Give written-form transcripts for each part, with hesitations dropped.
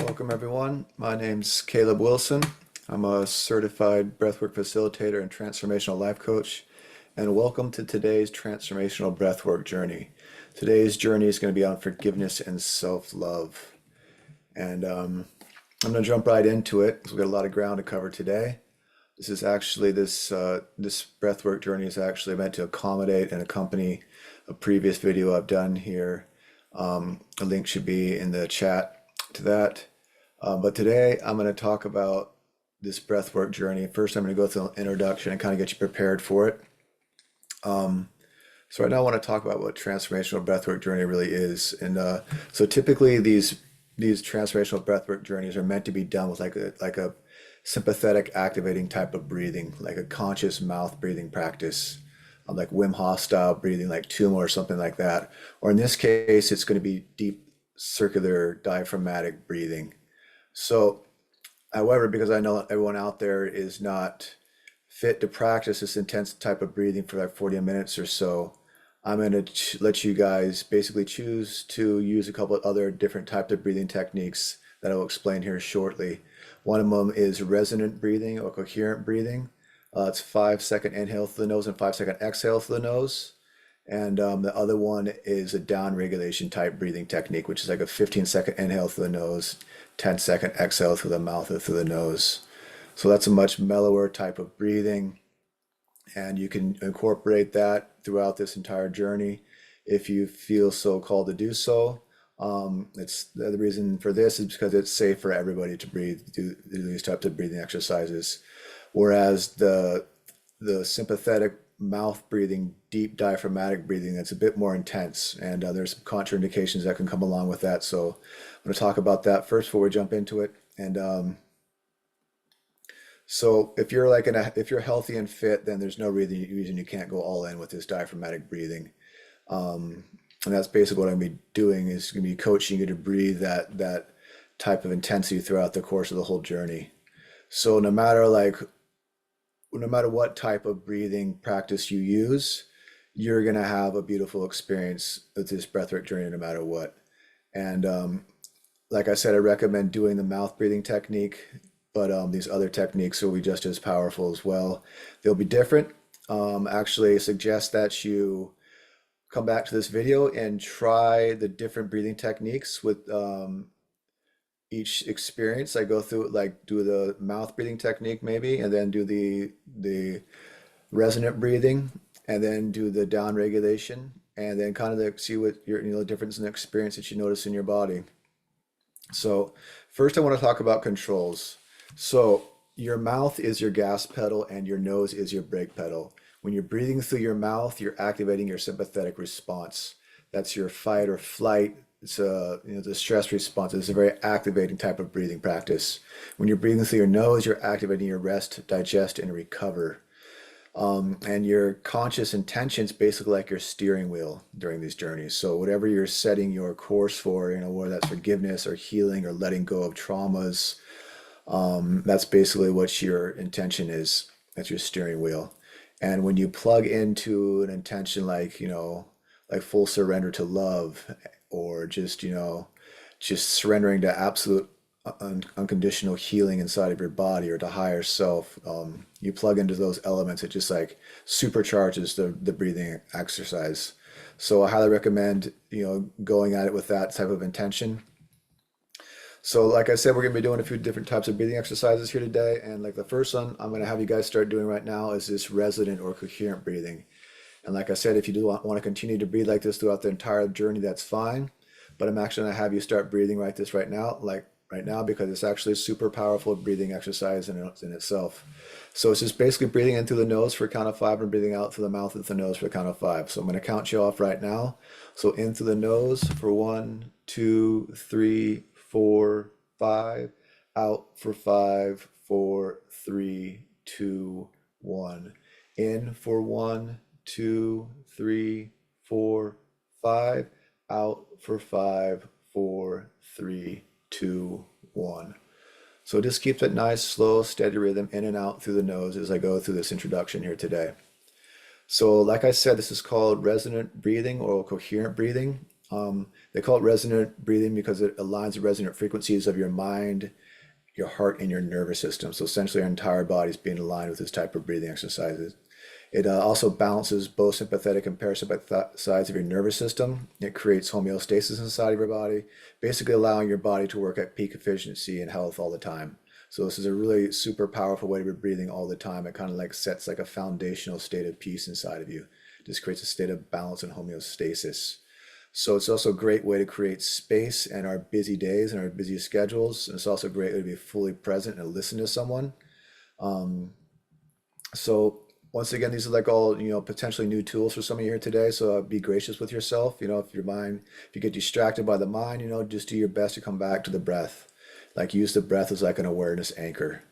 Welcome everyone. My name's Caleb Wilson. I'm a certified breathwork facilitator and transformational life coach. And welcome to today's transformational breathwork journey. Today's journey is going to be on forgiveness and self-love. And I'm going to jump right into it because we've got a lot of ground to cover today. This is actually this breathwork journey is actually meant to accommodate and accompany a previous video I've done here. A link should be in the chat to that. But today I'm going to talk about this breathwork journey. First, I'm going to go through an introduction and kind of get you prepared for it. So right now I want to talk about what transformational breathwork journey really is. And so typically these transformational breathwork journeys are meant to be done with like a sympathetic activating type of breathing, like a conscious mouth breathing practice, like Wim Hof style breathing, like Tummo or something like that. Or in this case, it's going to be deep circular diaphragmatic breathing. So, however, because I know everyone out there is not fit to practice this intense type of breathing for like 40 minutes or so, I'm going to let you guys basically choose to use a couple of other different types of breathing techniques that I'll explain here shortly. One of them is resonant breathing or coherent breathing. It's 5-second inhale through the nose and 5-second exhale through the nose. And the other one is a down regulation type breathing technique, which is like a 15-second inhale through the nose, 10-second exhale through the mouth or through the nose. So that's a much mellower type of breathing. And you can incorporate that throughout this entire journey if you feel so called to do so. It's the reason for this is because it's safe for everybody to do these types of breathing exercises. Whereas the sympathetic mouth breathing, deep diaphragmatic breathing, that's a bit more intense, and there's some contraindications that can come along with that. So I'm going to talk about that first before we jump into it. And so if you're if you're healthy and fit, then there's no reason you can't go all in with this diaphragmatic breathing. And that's basically what I'm going to be doing is going to be coaching you to breathe that type of intensity throughout the course of the whole journey. So no matter what type of breathing practice you use, you're going to have a beautiful experience with this breathwork journey no matter what. And like I said, I recommend doing the mouth breathing technique, but these other techniques will be just as powerful as well. They'll be different. Actually, I suggest that you come back to this video and try the different breathing techniques with each experience. I go through like do the mouth breathing technique maybe, and then do the resonant breathing, and then do the down regulation, and then kind of see what your the difference in the experience that you notice in your body. So first I want to talk about controls. So your mouth is your gas pedal and your nose is your brake pedal. When you're breathing through your mouth, you're activating your sympathetic response. That's your fight or flight. It's the stress response. It's a very activating type of breathing practice. When you're breathing through your nose, you're activating your rest, digest, and recover. And your conscious intention's basically like your steering wheel during these journeys. So whatever you're setting your course for, whether that's forgiveness or healing or letting go of traumas, that's basically what your intention is. That's your steering wheel. And when you plug into an intention like full surrender to love, or just surrendering to absolute unconditional healing inside of your body or to higher self, you plug into those elements, it just like supercharges the breathing exercise. So I highly recommend going at it with that type of intention. So like I said, we're going to be doing a few different types of breathing exercises here today. And like the first one I'm going to have you guys start doing right now is this resonant or coherent breathing. And like I said, if you do want to continue to breathe like this throughout the entire journey, that's fine. But I'm actually going to have you start breathing like this right now, because it's actually a super powerful breathing exercise in itself. So it's just basically breathing in through the nose for a count of 5 and breathing out through the mouth and through the nose for a count of 5. So I'm going to count you off right now. So in through the nose for 1, 2, 3, 4, 5. Out for 5, 4, 3, 2, 1. In for 1, 2, 3, 4, 5. Out for 5, 4, 3, 2, 1. So just keep that nice, slow, steady rhythm in and out through the nose as I go through this introduction here today. So like I said, this is called resonant breathing or coherent breathing. They call it resonant breathing because it aligns the resonant frequencies of your mind, your heart, and your nervous system. So essentially, our entire body is being aligned with this type of breathing exercises. It also balances both sympathetic and parasympathetic sides of your nervous system. It creates homeostasis inside of your body, basically allowing your body to work at peak efficiency and health all the time. So this is a really super powerful way to be breathing all the time. It kind of like sets like a foundational state of peace inside of you. It just creates a state of balance and homeostasis. So it's also a great way to create space in our busy days and our busy schedules. And it's also a great way to be fully present and listen to someone. So once again, these are like all, potentially new tools for some of you here today. So be gracious with yourself. If your mind, if you get distracted by the mind, just do your best to come back to the breath. Like use the breath as like an awareness anchor.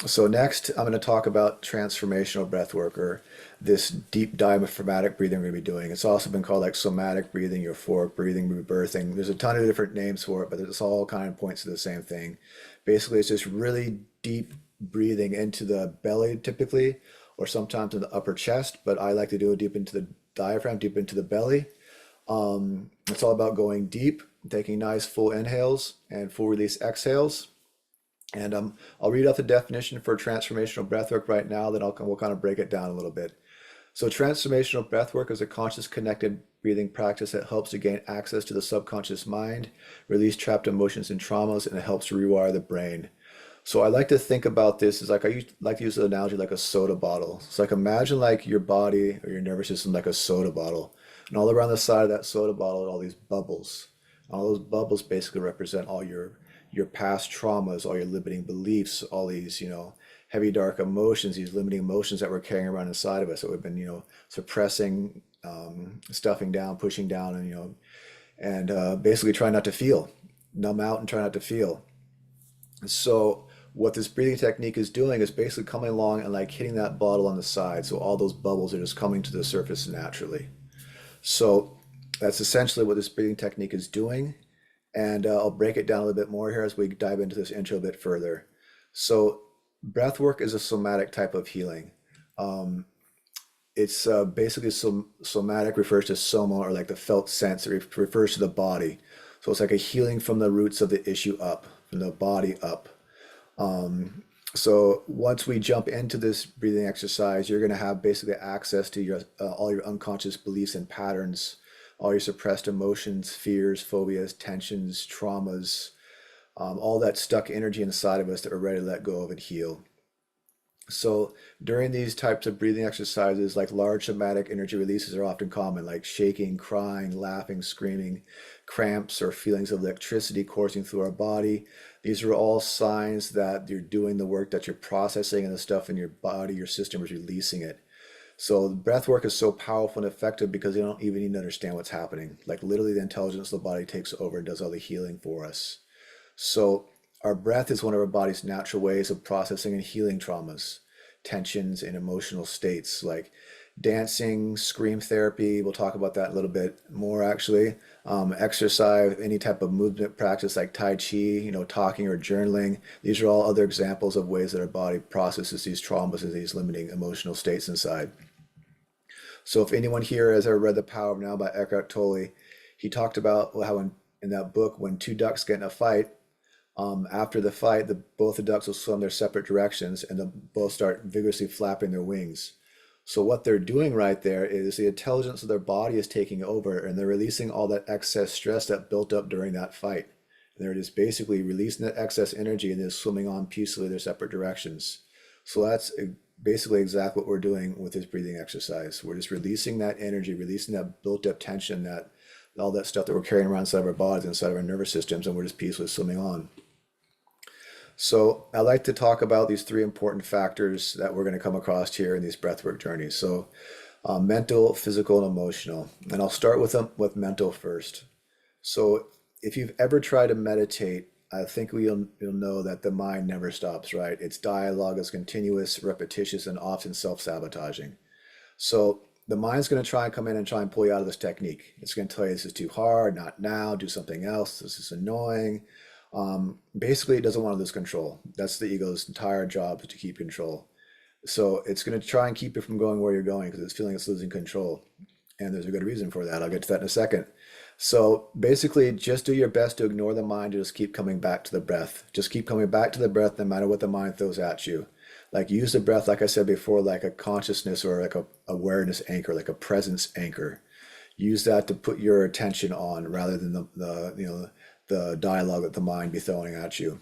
So next, I'm going to talk about transformational breath work, or this deep diaphragmatic breathing we're going to be doing. It's also been called like somatic breathing, euphoric breathing, rebirthing. There's a ton of different names for it, but it's all kind of points to the same thing. Basically, it's just really deep breathing into the belly typically, or sometimes in the upper chest, but I like to do it deep into the diaphragm, deep into the belly. It's all about going deep, taking nice full inhales and full release exhales. And I'll read out the definition for transformational breathwork right now, then we'll kind of break it down a little bit. So transformational breathwork is a conscious connected breathing practice that helps to gain access to the subconscious mind, release trapped emotions and traumas, and it helps to rewire the brain. So I like to think about this as like like to use the analogy like a soda bottle. It's like imagine like your body or your nervous system like a soda bottle, and all around the side of that soda bottle are all these bubbles. All those bubbles basically represent all your past traumas, all your limiting beliefs, all these heavy dark emotions, these limiting emotions that we're carrying around inside of us that we've been suppressing, stuffing down, pushing down, and basically trying not to feel, numb out and try not to feel. So what this breathing technique is doing is basically coming along and like hitting that bottle on the side. So all those bubbles are just coming to the surface naturally. So that's essentially what this breathing technique is doing. And I'll break it down a little bit more here as we dive into this intro a bit further. So breath work is a somatic type of healing. It's basically somatic refers to soma, or like the felt sense. It refers to the body. So it's like a healing from the roots of the issue up, from the body up. So once we jump into this breathing exercise, you're going to have basically access to your all your unconscious beliefs and patterns, all your suppressed emotions, fears, phobias, tensions, traumas, all that stuck energy inside of us that we're ready to let go of and heal. So during these types of breathing exercises, like large somatic energy releases are often common, like shaking, crying, laughing, screaming, cramps, or feelings of electricity coursing through our body. These are all signs that you're doing the work, that you're processing, and the stuff in your body, your system is releasing it. So the breath work is so powerful and effective because you don't even need to understand what's happening. Like literally the intelligence of the body takes over and does all the healing for us. So our breath is one of our body's natural ways of processing and healing traumas, tensions, and emotional states like dancing, scream therapy. We'll talk about that a little bit more actually. Exercise, any type of movement practice like Tai Chi, talking or journaling. These are all other examples of ways that our body processes these traumas and these limiting emotional states inside. So if anyone here has ever read The Power of Now by Eckhart Tolle, he talked about how in that book, when two ducks get in a fight, after the fight, both the ducks will swim their separate directions and they'll both start vigorously flapping their wings. So what they're doing right there is the intelligence of their body is taking over and they're releasing all that excess stress that built up during that fight. And they're just basically releasing that excess energy and just swimming on peacefully their separate directions. So that's basically exactly what we're doing with this breathing exercise. We're just releasing that energy, releasing that built up tension, that all that stuff that we're carrying around inside of our bodies, inside of our nervous systems, and we're just peacefully swimming on. So I like to talk about these three important factors that we're going to come across here in these breathwork journeys. So mental, physical, and emotional. And I'll start with mental first. So if you've ever tried to meditate, I think you'll know that the mind never stops, right? Its dialogue is continuous, repetitious, and often self-sabotaging. So the mind's going to try and come in and try and pull you out of this technique. It's going to tell you this is too hard, not now, do something else, this is annoying. Basically, it doesn't want to lose control. That's the ego's entire job, is to keep control. So it's going to try and keep you from going where you're going because it's feeling it's losing control. And there's a good reason for that. I'll get to that in a second. So basically, just do your best to ignore the mind and just keep coming back to the breath. Just keep coming back to the breath no matter what the mind throws at you. Like use the breath, like I said before, like a consciousness or like a awareness anchor, like a presence anchor. Use that to put your attention on rather than the dialogue that the mind be throwing at you.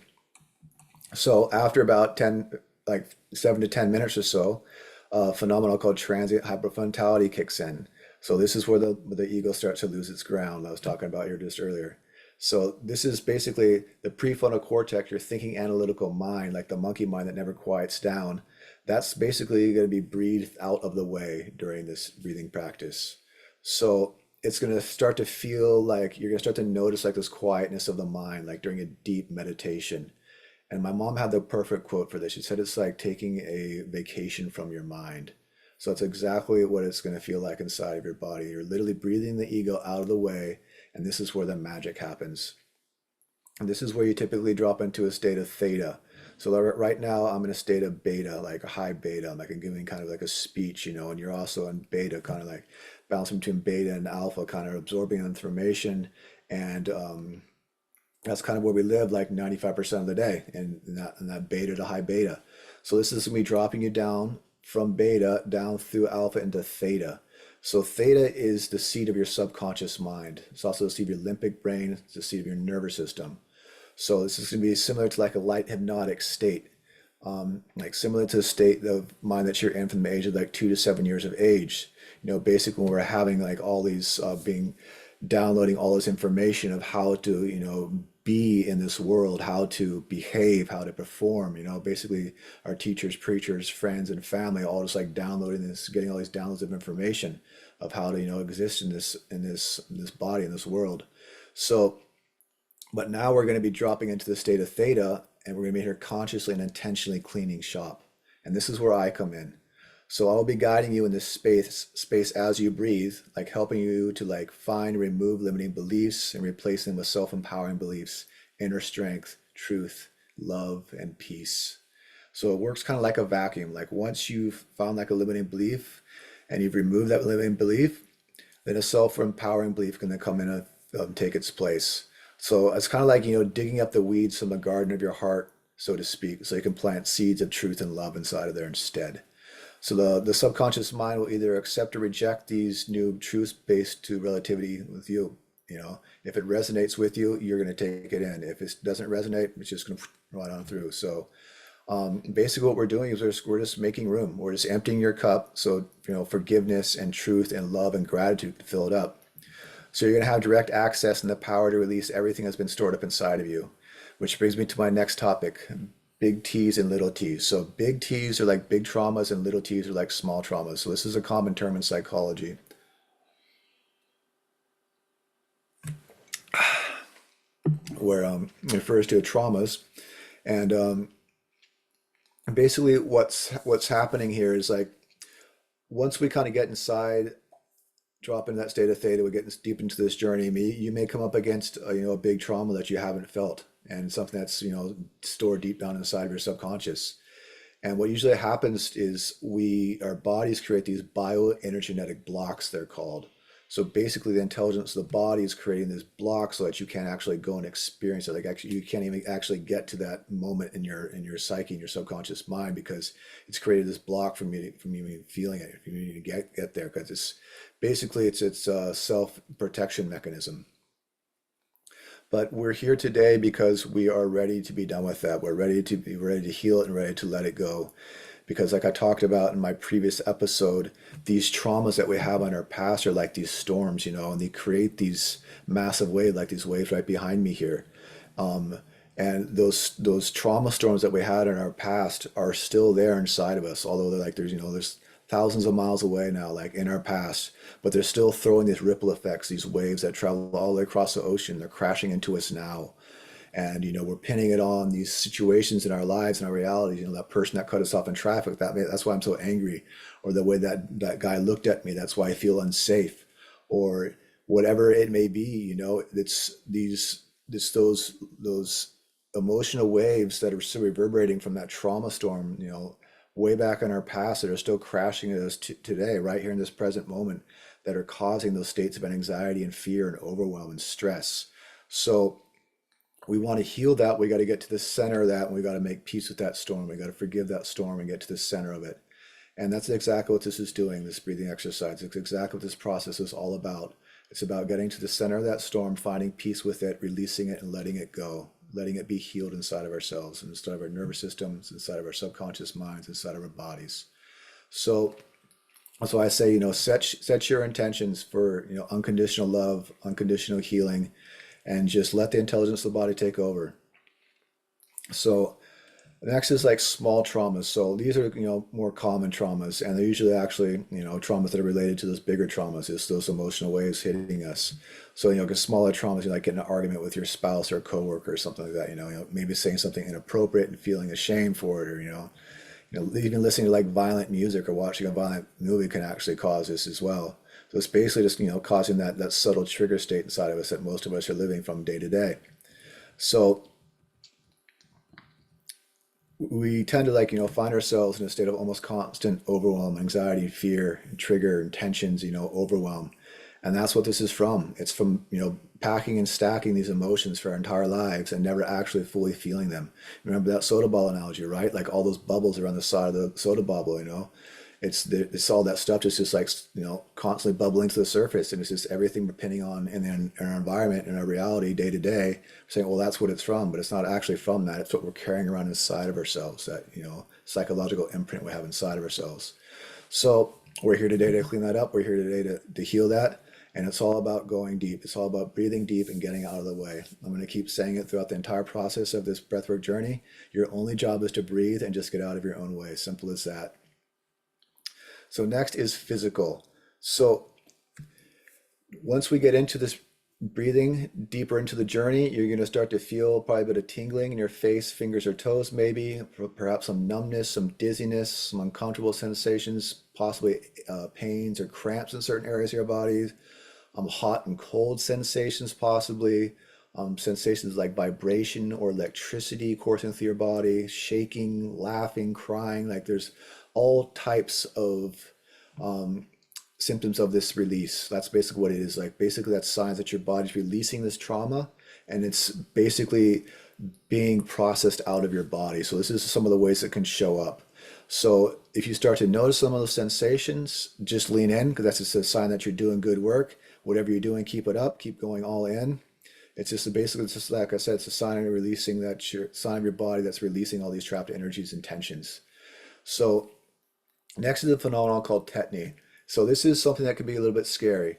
So after about 10, like 7 to 10 minutes or so, a phenomenon called transient hyperfrontality kicks in. So this is where the ego starts to lose its ground. I was talking about here just earlier. So this is basically the prefrontal cortex, your thinking analytical mind, like the monkey mind that never quiets down. That's basically going to be breathed out of the way during this breathing practice. So it's going to start to feel like you're going to start to notice like this quietness of the mind, like during a deep meditation. And my mom had the perfect quote for this. She said it's like taking a vacation from your mind. So it's exactly what it's going to feel like inside of your body. You're literally breathing the ego out of the way, and this is where the magic happens. And this is where you typically drop into a state of theta. So right now I'm in a state of beta, like a high beta. I'm like giving kind of like a speech, and you're also in beta, kind of like bouncing between beta and alpha, kind of absorbing information. And that's kind of where we live like 95% of the day in that beta to high beta. So this is me dropping you down from beta down through alpha into theta. So theta is the seat of your subconscious mind. It's also the seat of your limbic brain. It's the seat of your nervous system. So this is going to be similar to like a light hypnotic state, like similar to the state of mind that you're in from the age of like 2 to 7 years of age. Basically when we're having like all these being downloading all this information of how to, be in this world, how to behave, how to perform, basically our teachers, preachers, friends, and family all just like downloading this, getting all these downloads of information of how to, exist in this body, in this world. So but now we're going to be dropping into the state of theta, and we're going to be here consciously and intentionally cleaning shop. And this is where I come in. So I'll be guiding you in this space as you breathe, like helping you to like find, remove limiting beliefs and replace them with self-empowering beliefs, inner strength, truth, love, and peace. So it works kind of like a vacuum. Like once you've found like a limiting belief and you've removed that limiting belief, then a self-empowering belief can then come in and take its place. So it's kind of like, digging up the weeds from the garden of your heart, so to speak, so you can plant seeds of truth and love inside of there instead. So the subconscious mind will either accept or reject these new truths based to relativity with you. If it resonates with you, you're going to take it in. If it doesn't resonate, it's just going to run on through. So basically what we're doing is we're just making room. We're just emptying your cup. So, forgiveness and truth and love and gratitude to fill it up. So you're going to have direct access and the power to release everything that's been stored up inside of you. Which brings me to my next topic, big T's and little T's. So big T's are like big traumas and little T's are like small traumas. So this is a common term in psychology where it refers to traumas. And basically what's happening here is like once we kind of get inside, drop into that state of theta, we get deep into this journey. You may come up against a big trauma that you haven't felt, and something that's stored deep down inside of your subconscious. And what usually happens is our bodies create these bioenergetic blocks, they're called. So basically, the intelligence of the body is creating this block so that you can't actually go and experience it. Like actually, you can't even actually get to that moment in your psyche, in your subconscious mind, because it's created this block from you even feeling it, from you to get there. Because it's a self-protection mechanism. But we're here today because we are ready to be done with that. We're ready to heal it and ready to let it go. Because like I talked about in my previous episode, these traumas that we have on our past are like these storms, and they create these massive waves, like these waves right behind me here. And those trauma storms that we had in our past are still there inside of us, although there's thousands of miles away now, like in our past, but they're still throwing these ripple effects, these waves that travel all the way across the ocean. They're crashing into us now. And we're pinning it on these situations in our lives and our realities. That person that cut us off in traffic, that's why I'm so angry, or the way that guy looked at me, that's why I feel unsafe, or whatever it may be. It's those emotional waves that are still reverberating from that trauma storm, way back in our past, that are still crashing at us today, right here in this present moment. that are causing those states of anxiety and fear and overwhelm and stress. So we want to heal that. We got to get to the center of that, and we got to make peace with that storm. We got to forgive that storm and get to the center of it. And that's exactly what this is doing, this breathing exercise. It's exactly what this process is all about. It's about getting to the center of that storm, finding peace with it, releasing it, and letting it go, letting it be healed inside of ourselves, inside of our nervous systems, inside of our subconscious minds, inside of our bodies. So that's why I say, set your intentions for, unconditional love, unconditional healing, and just let the intelligence of the body take over. So next is like small traumas. So these are, more common traumas, and they're usually actually, traumas that are related to those bigger traumas. It's those emotional waves hitting us. So, because smaller traumas, you like getting in an argument with your spouse or a coworker or something like that, maybe saying something inappropriate and feeling ashamed for it, or, even listening to like violent music or watching a violent movie can actually cause this as well. So it's basically just, causing that subtle trigger state inside of us that most of us are living from day to day. So we tend to find ourselves in a state of almost constant overwhelm, anxiety, fear, trigger, and tensions, overwhelm. And that's what this is from. It's from, packing and stacking these emotions for our entire lives and never actually fully feeling them. Remember that soda ball analogy, right? Like all those bubbles around the side of the soda bubble, it's all that stuff just like, constantly bubbling to the surface. And it's just everything we're pinning on in our environment, in our reality day to day, saying, well, that's what it's from, but it's not actually from that. It's what we're carrying around inside of ourselves, that, psychological imprint we have inside of ourselves. So we're here today to clean that up. We're here today to heal that. And it's all about going deep. It's all about breathing deep and getting out of the way. I'm going to keep saying it throughout the entire process of this breathwork journey. Your only job is to breathe and just get out of your own way. Simple as that. So next is physical. So once we get into this breathing deeper into the journey, you're going to start to feel probably a bit of tingling in your face, fingers or toes maybe, perhaps some numbness, some dizziness, some uncomfortable sensations, possibly pains or cramps in certain areas of your body, hot and cold sensations possibly, sensations like vibration or electricity coursing through your body, shaking, laughing, crying, like there's all types of symptoms of this release. That's basically what it is. Like basically that's signs that your body's releasing this trauma and it's basically being processed out of your body. So this is some of the ways it can show up. So if you start to notice some of those sensations, just lean in because that's just a sign that you're doing good work. Whatever you're doing, keep it up, keep going all in. It's just basically, it's just like I said, it's a sign of releasing sign of your body that's releasing all these trapped energies and tensions. So next is a phenomenon called tetany. So this is something that can be a little bit scary.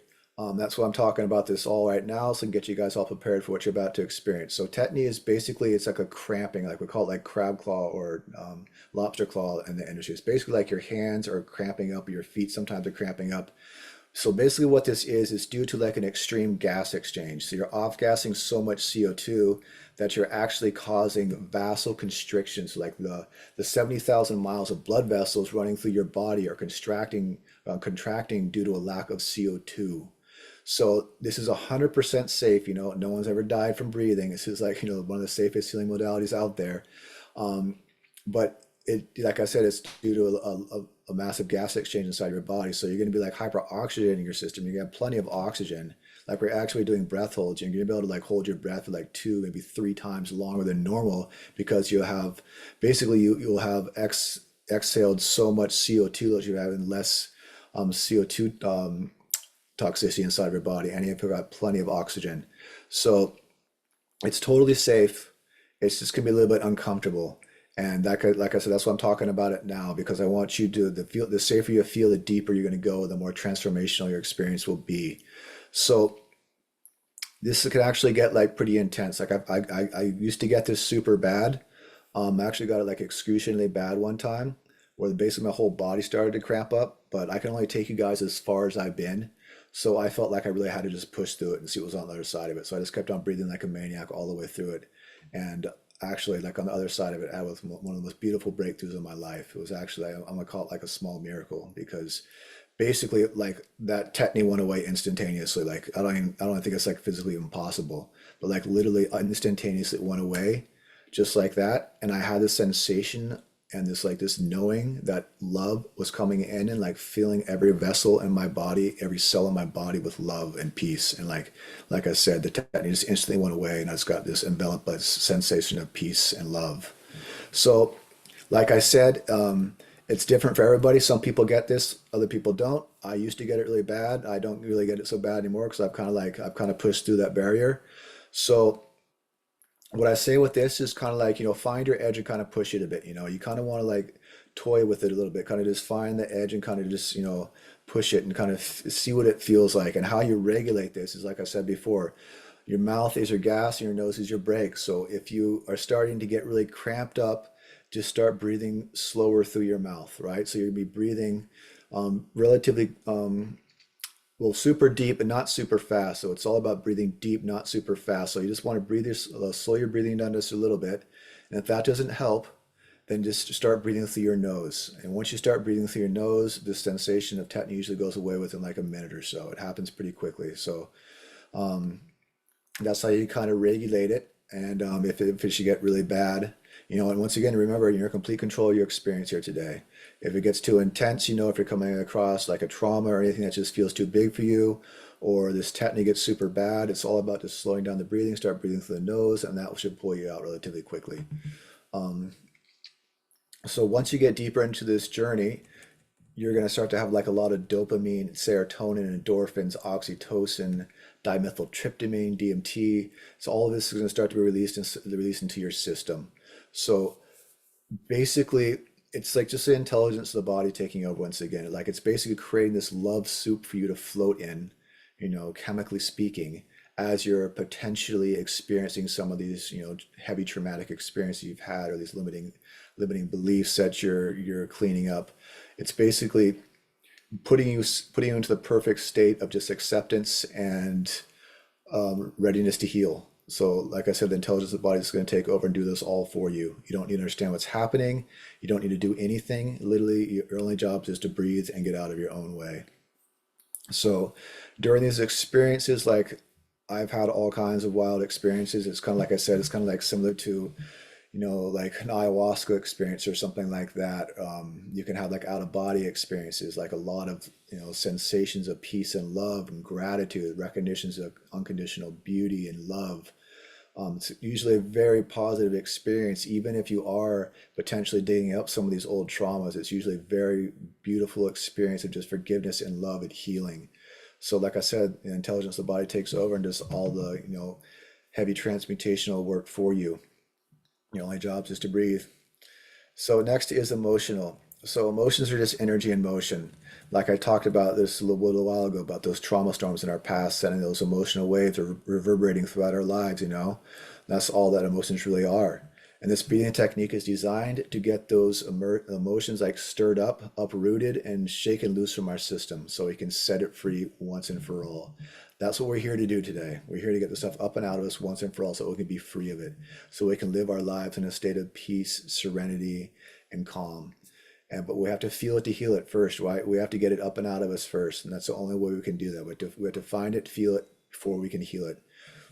That's why I'm talking about this all right now, so I can get you guys all prepared for what you're about to experience. So tetany is basically, it's like a cramping, like we call it like crab claw or lobster claw in the industry. It's basically like your hands are cramping up, or your feet sometimes are cramping up. So basically what this is due to like an extreme gas exchange. So you're off-gassing so much CO2 that you're actually causing vasoconstriction. So like the 70,000 miles of blood vessels running through your body are contracting due to a lack of CO2. So this is 100% safe. No one's ever died from breathing. This is like, one of the safest healing modalities out there. But it, like I said, it's due to a massive gas exchange inside your body. So you're going to be like hyperoxygenating in your system. You're going to have plenty of oxygen. Like we're actually doing breath holds. You're going to be able to like hold your breath for like 2, maybe 3 times longer than normal because you'll have basically you'll have exhaled so much CO2 that you're having less CO2 toxicity inside of your body, and you've got plenty of oxygen. So it's totally safe. It's just gonna be a little bit uncomfortable. And that could, like I said, that's why I'm talking about it now, because I want you to the safer you feel, the deeper you're going to go, the more transformational your experience will be. So this can actually get like pretty intense. Like I used to get this super bad. I actually got it like excruciatingly bad one time, where basically my whole body started to cramp up. But I can only take you guys as far as I've been. So I felt like I really had to just push through it and see what was on the other side of it. So I just kept on breathing like a maniac all the way through it. And actually, like on the other side of it, I was one of the most beautiful breakthroughs of my life. It was actually, I'm gonna call it like a small miracle, because basically like that tetany went away instantaneously. Like I don't think it's like physically impossible, but like literally instantaneously it went away just like that. And I had this sensation and this knowing that love was coming in, and like feeling every vessel in my body, every cell in my body with love and peace. And like I said, the technique just instantly went away, and I just got this enveloped by this sensation of peace and love. So like I said, it's different for everybody. Some people get this, other people don't. I used to get it really bad. I don't really get it so bad anymore because I've kind of pushed through that barrier. So what I say with this is kind of like, find your edge and kind of push it a bit. You kind of want to like toy with it a little bit, kind of just find the edge and kind of just, push it and kind of see what it feels like. And how you regulate this is, like I said before, your mouth is your gas and your nose is your brake. So if you are starting to get really cramped up, just start breathing slower through your mouth, right? So you're gonna be breathing relatively well, super deep and not super fast. So it's all about breathing deep, not super fast. So you just want to slow your breathing down just a little bit. And if that doesn't help, then just start breathing through your nose. And once you start breathing through your nose, this sensation of tetany usually goes away within like a minute or so. It happens pretty quickly. So that's how you kind of regulate it. And if it should get really bad, and once again, remember, you're in complete control of your experience here today. If it gets too intense, if you're coming across like a trauma or anything that just feels too big for you, or this tetany gets super bad, it's all about just slowing down the breathing, start breathing through the nose, and that should pull you out relatively quickly. So once you get deeper into this journey, you're going to start to have like a lot of dopamine, serotonin, endorphins, oxytocin, dimethyltryptamine, DMT. So all of this is going to start to be released into your system. So basically, it's like just the intelligence of the body taking over once again. Like it's basically creating this love soup for you to float in, chemically speaking, as you're potentially experiencing some of these, heavy traumatic experiences you've had, or these limiting beliefs that you're cleaning up. It's basically putting you into the perfect state of just acceptance and readiness to heal. So, like I said, the intelligence of the body is going to take over and do this all for you. You don't need to understand what's happening. You don't need to do anything. Literally, your only job is to breathe and get out of your own way. So, during these experiences, like I've had all kinds of wild experiences. It's kind of like I said, it's kind of like similar to like an ayahuasca experience or something like that. You can have like out of body experiences, like a lot of, sensations of peace and love and gratitude, recognitions of unconditional beauty and love. It's usually a very positive experience, even if you are potentially digging up some of these old traumas. It's usually a very beautiful experience of just forgiveness and love and healing. So, like I said, the intelligence of the body takes over and does all the, heavy transmutational work for you. Your only job is to breathe. So next is emotional. So emotions are just energy in motion. Like I talked about this a little while ago about those trauma storms in our past, sending those emotional waves are reverberating throughout our lives. That's all that emotions really are. And this breathing technique is designed to get those emotions like stirred up, uprooted, and shaken loose from our system so we can set it free once and for all. That's what we're here to do today. We're here to get the stuff up and out of us once and for all so we can be free of it, so we can live our lives in a state of peace, serenity, and calm. But we have to feel it to heal it first, right? We have to get it up and out of us first. And that's the only way we can do that. We have to find it, feel it before we can heal it.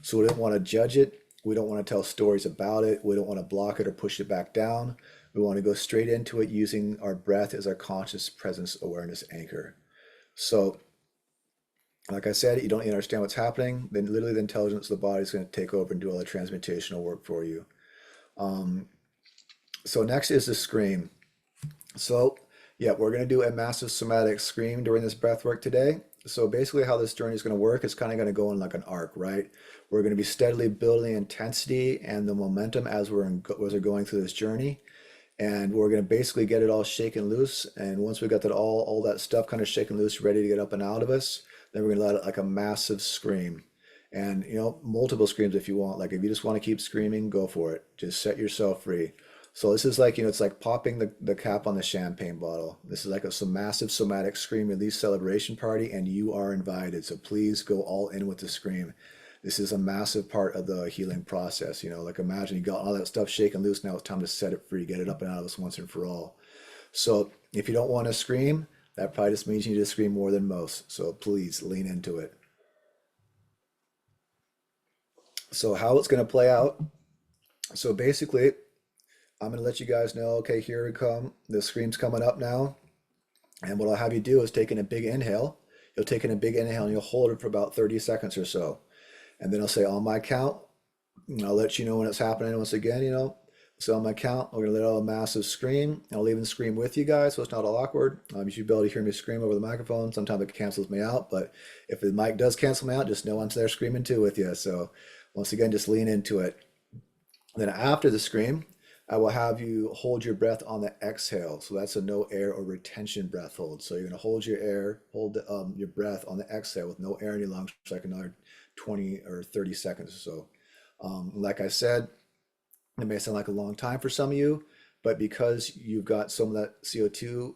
So we don't want to judge it. We don't want to tell stories about it. We don't want to block it or push it back down. We want to go straight into it using our breath as our conscious presence awareness anchor. So, like I said, you don't even understand what's happening. Then literally the intelligence of the body is going to take over and do all the transmutational work for you. So next is the scream. So yeah, we're going to do a massive somatic scream during this breath work today. So basically how this journey is going to work, it's kind of going to go in like an arc, right? We're going to be steadily building intensity and the momentum as we're going through this journey. And we're going to basically get it all shaken loose. And once we got that all that stuff kind of shaken loose, ready to get up and out of us, then we're going to let it like a massive scream. And multiple screams if you want. Like if you just want to keep screaming, go for it. Just set yourself free. So this is like, it's like popping the cap on the champagne bottle. This is like a some massive somatic scream release celebration party, and you are invited. So please go all in with the scream. This is a massive part of the healing process. Like imagine you got all that stuff shaken loose. Now it's time to set it free, get it up and out of us once and for all. So if you don't want to scream, that probably just means you need to scream more than most. So please lean into it. So how it's going to play out. So basically, I'm gonna let you guys know, okay, here we come. The scream's coming up now. And what I'll have you do is take in a big inhale. You'll take in a big inhale and you'll hold it for about 30 seconds or so. And then I'll say on my count, and I'll let you know when it's happening once again, So on my count, we're gonna let out a massive scream. I'll even scream with you guys, so it's not all awkward. You should be able to hear me scream over the microphone. Sometimes it cancels me out, but if the mic does cancel me out, just know I'm there screaming too with you. So once again, just lean into it. Then after the scream, I will have you hold your breath on the exhale. So that's a no air or retention breath hold. So you're going to hold your air, hold your breath on the exhale with no air in your lungs for like another 20 or 30 seconds or so. Like I said, it may sound like a long time for some of you, but because you've got some of that CO2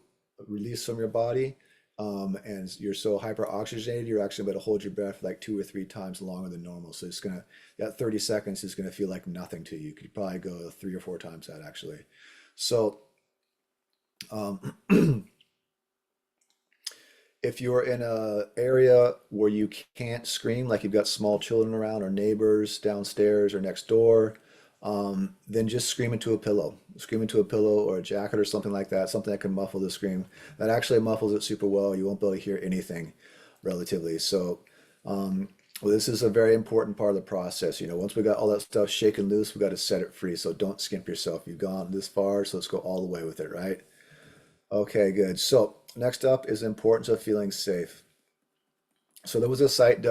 released from your body, and you're so hyperoxygenated, you're actually able to hold your breath like 2 or 3 times longer than normal. So that 30 seconds is gonna feel like nothing to you. You could probably go 3 or 4 times that actually. So um, if you're in a area where you can't scream, like you've got small children around or neighbors downstairs or next door, then just scream into a pillow. Scream into a pillow or a jacket or something like that, something that can muffle the scream. That actually muffles it super well. You won't be able to hear anything relatively. So, well, this is a very important part of the process. Once we got all that stuff shaken loose, we got to set it free. So don't skimp yourself. You've gone this far, so let's go all the way with it, right? Okay, good. So next up is the importance of feeling safe. So there was a site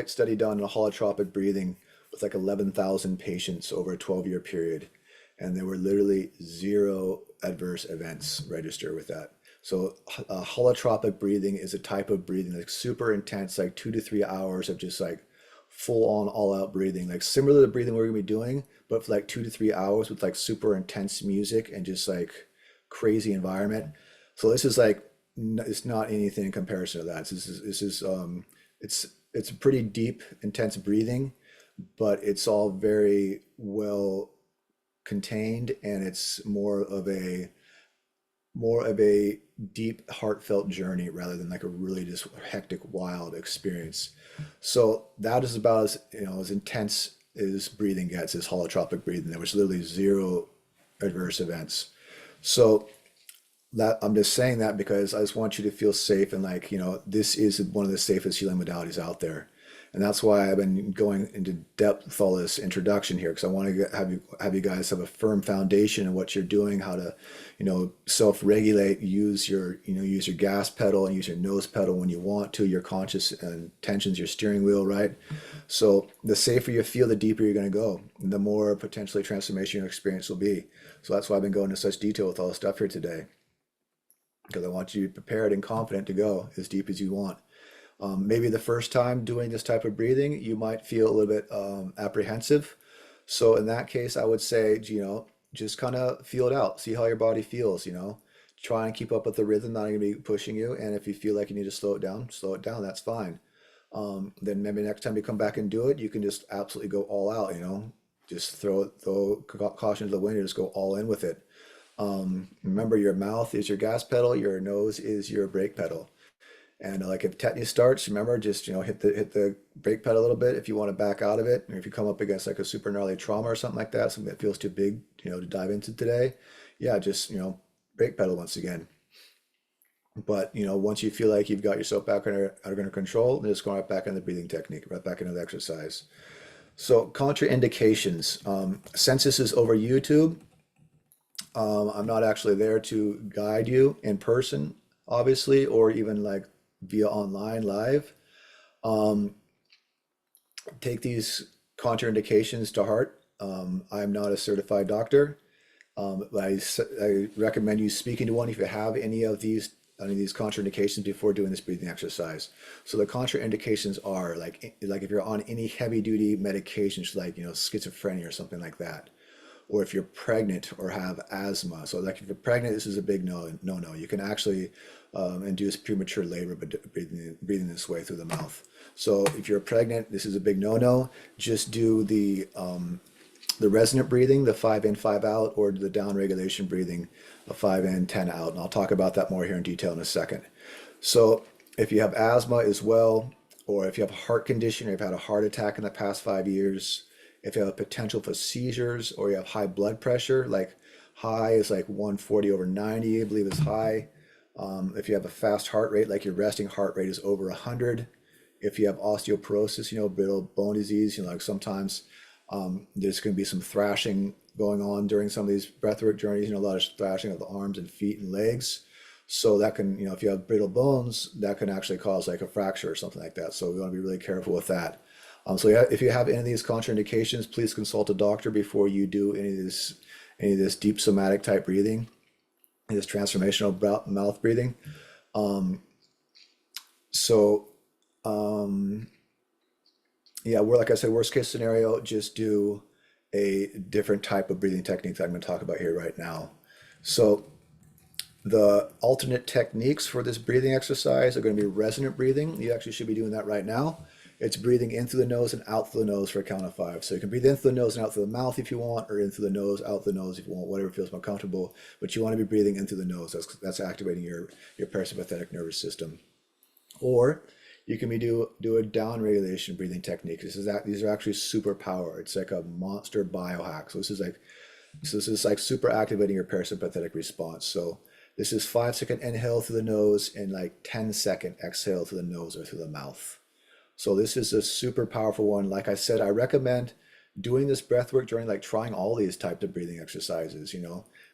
study done on holotropic breathing with like 11,000 patients over a 12-year period, and there were literally zero adverse events registered with that. So holotropic breathing is a type of breathing like super intense, like 2 to 3 hours of just like full on all out breathing, like similar to the breathing we're gonna be doing, but for like 2 to 3 hours with like super intense music and just like crazy environment. So this is like it's not anything in comparison to that. It's a pretty deep, intense breathing, but it's all very well contained, and it's more of a deep, heartfelt journey rather than like a really just hectic, wild experience. So that is about as intense as breathing gets, is holotropic breathing. There was literally zero adverse events. So that I'm just saying that because I just want you to feel safe, and like, this is one of the safest healing modalities out there. And that's why I've been going into depth with all this introduction here, because I want to have you guys have a firm foundation in what you're doing, how to, self-regulate, use your gas pedal and use your nose pedal when you want to, your conscious intentions, your steering wheel, right? So the safer you feel, the deeper you're going to go, and the more potentially transformation your experience will be. So that's why I've been going into such detail with all the stuff here today, because I want you to be prepared and confident to go as deep as you want. Maybe the first time doing this type of breathing, you might feel a little bit apprehensive. So in that case, I would say, just kind of feel it out, see how your body feels, try and keep up with the rhythm, not going to be pushing you. And if you feel like you need to slow it down, that's fine. Then maybe next time you come back and do it, you can just absolutely go all out, just throw caution to the wind and just go all in with it. Remember, your mouth is your gas pedal, your nose is your brake pedal. And like if tetany starts, remember, just hit the brake pedal a little bit if you want to back out of it, or if you come up against like a super gnarly trauma or something like that, something that feels too big, to dive into today. Yeah, just brake pedal once again. But once you feel like you've got yourself back under control, then just go right back into the breathing technique, right back into the exercise. So contraindications. Since this is over YouTube, I'm not actually there to guide you in person, obviously, or even like via online live. Um, Take these contraindications to heart. I'm not a certified doctor, but I recommend you speaking to one if you have any of these contraindications before doing this breathing exercise. So the contraindications are like if you're on any heavy duty medications like schizophrenia or something like that, or if you're pregnant or have asthma. So like if you're pregnant, this is a big no. You can actually induce premature labor by breathing this way through the mouth. So if you're pregnant, this is a big no. Just do the resonant breathing, the 5 in, 5 out, or the down regulation breathing, a 5 in, 10 out. And I'll talk about that more here in detail in a second. So if you have asthma as well, or if you have a heart condition, or you've had a heart attack in the past 5 years, if you have a potential for seizures, or you have high blood pressure, like High is like 140 over 90, I believe is high. If you have a fast heart rate, like your resting heart rate is over 100. If you have osteoporosis, brittle bone disease, like sometimes there's going to be some thrashing going on during some of these breathwork journeys, a lot of thrashing of the arms and feet and legs. So that can, if you have brittle bones, that can actually cause like a fracture or something like that. So we want to be really careful with that. So yeah, if you have any of these contraindications, please consult a doctor before you do any of this deep somatic type breathing, this transformational mouth breathing. So yeah, we're like I said, worst case scenario, just do a different type of breathing technique that I'm going to talk about here right now. So the alternate techniques for this breathing exercise are going to be resonant breathing. You actually should be doing that right now. It's breathing in through the nose and out through the nose for a count of 5. So you can breathe in through the nose and out through the mouth if you want, or in through the nose, out the nose if you want, whatever feels more comfortable. But you want to be breathing in through the nose. That's activating your parasympathetic nervous system. Or you can do a down regulation breathing technique. These are actually superpower. It's like a monster biohack. So this is like super activating your parasympathetic response. So this is 5-second inhale through the nose and like 10-second exhale through the nose or through the mouth. So this is a super powerful one. Like I said, I recommend doing this breathwork journey, like trying all these types of breathing exercises,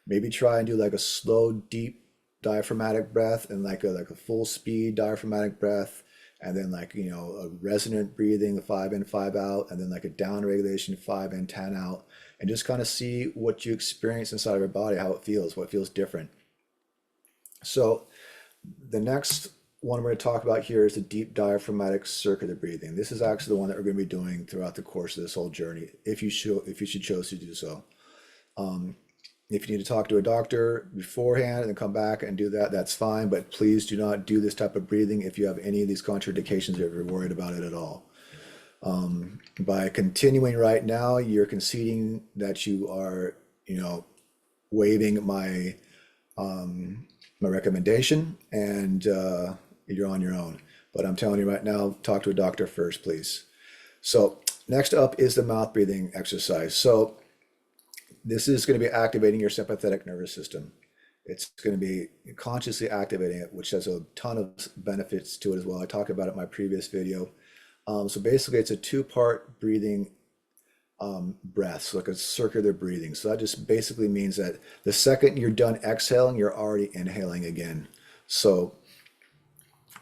maybe try and do like a slow, deep diaphragmatic breath and like a full speed diaphragmatic breath. And then like, a resonant breathing, the 5 in, 5 out, and then like a down regulation, 5 in, 10 out, and just kind of see what you experience inside of your body, how it feels, what feels different. So the next one we're going to talk about here is the deep diaphragmatic circular breathing. This is actually the one that we're going to be doing throughout the course of this whole journey, if you should choose to do so. If you need to talk to a doctor beforehand and then come back and do that, that's fine. But please do not do this type of breathing if you have any of these contraindications or if you're worried about it at all. By continuing right now, you're conceding that you are, waiving my recommendation, and you're on your own. But I'm telling you right now, talk to a doctor first, please. So next up is the mouth breathing exercise. So this is going to be activating your sympathetic nervous system. It's going to be consciously activating it, which has a ton of benefits to it as well. I talked about it in my previous video. So basically, it's a 2-part breathing breath, so like a circular breathing. So that just basically means that the second you're done exhaling, you're already inhaling again. So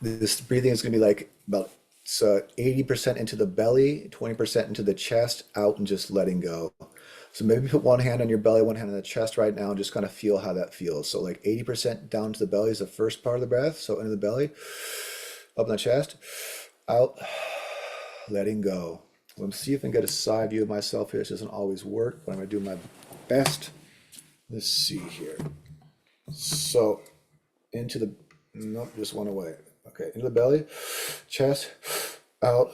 this breathing is going to be like about 80% into the belly, 20% into the chest, out and just letting go. So maybe put one hand on your belly, one hand on the chest right now, and just kind of feel how that feels. So like 80% down to the belly is the first part of the breath. So into the belly, up in the chest, out, letting go. Let me see if I can get a side view of myself here. This doesn't always work, but I'm going to do my best. Let's see here. So nope, just one away. Okay, into the belly, chest, out.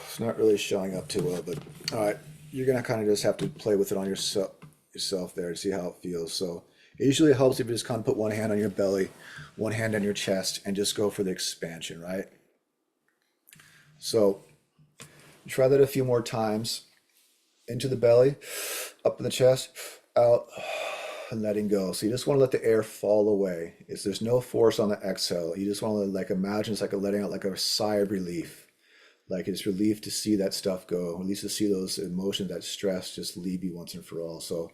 It's not really showing up too well, but all right. You're going to kind of just have to play with it on yourself there to see how it feels. So it usually helps if you just kind of put one hand on your belly, one hand on your chest, and just go for the expansion, right? So try that a few more times. Into the belly, up in the chest, out, and letting go. So you just want to let the air fall away. There's no force on the exhale. You just want to like imagine it's like letting out like a sigh of relief. Like it's relief to see that stuff go, at least to see those emotions, that stress just leave you once and for all. So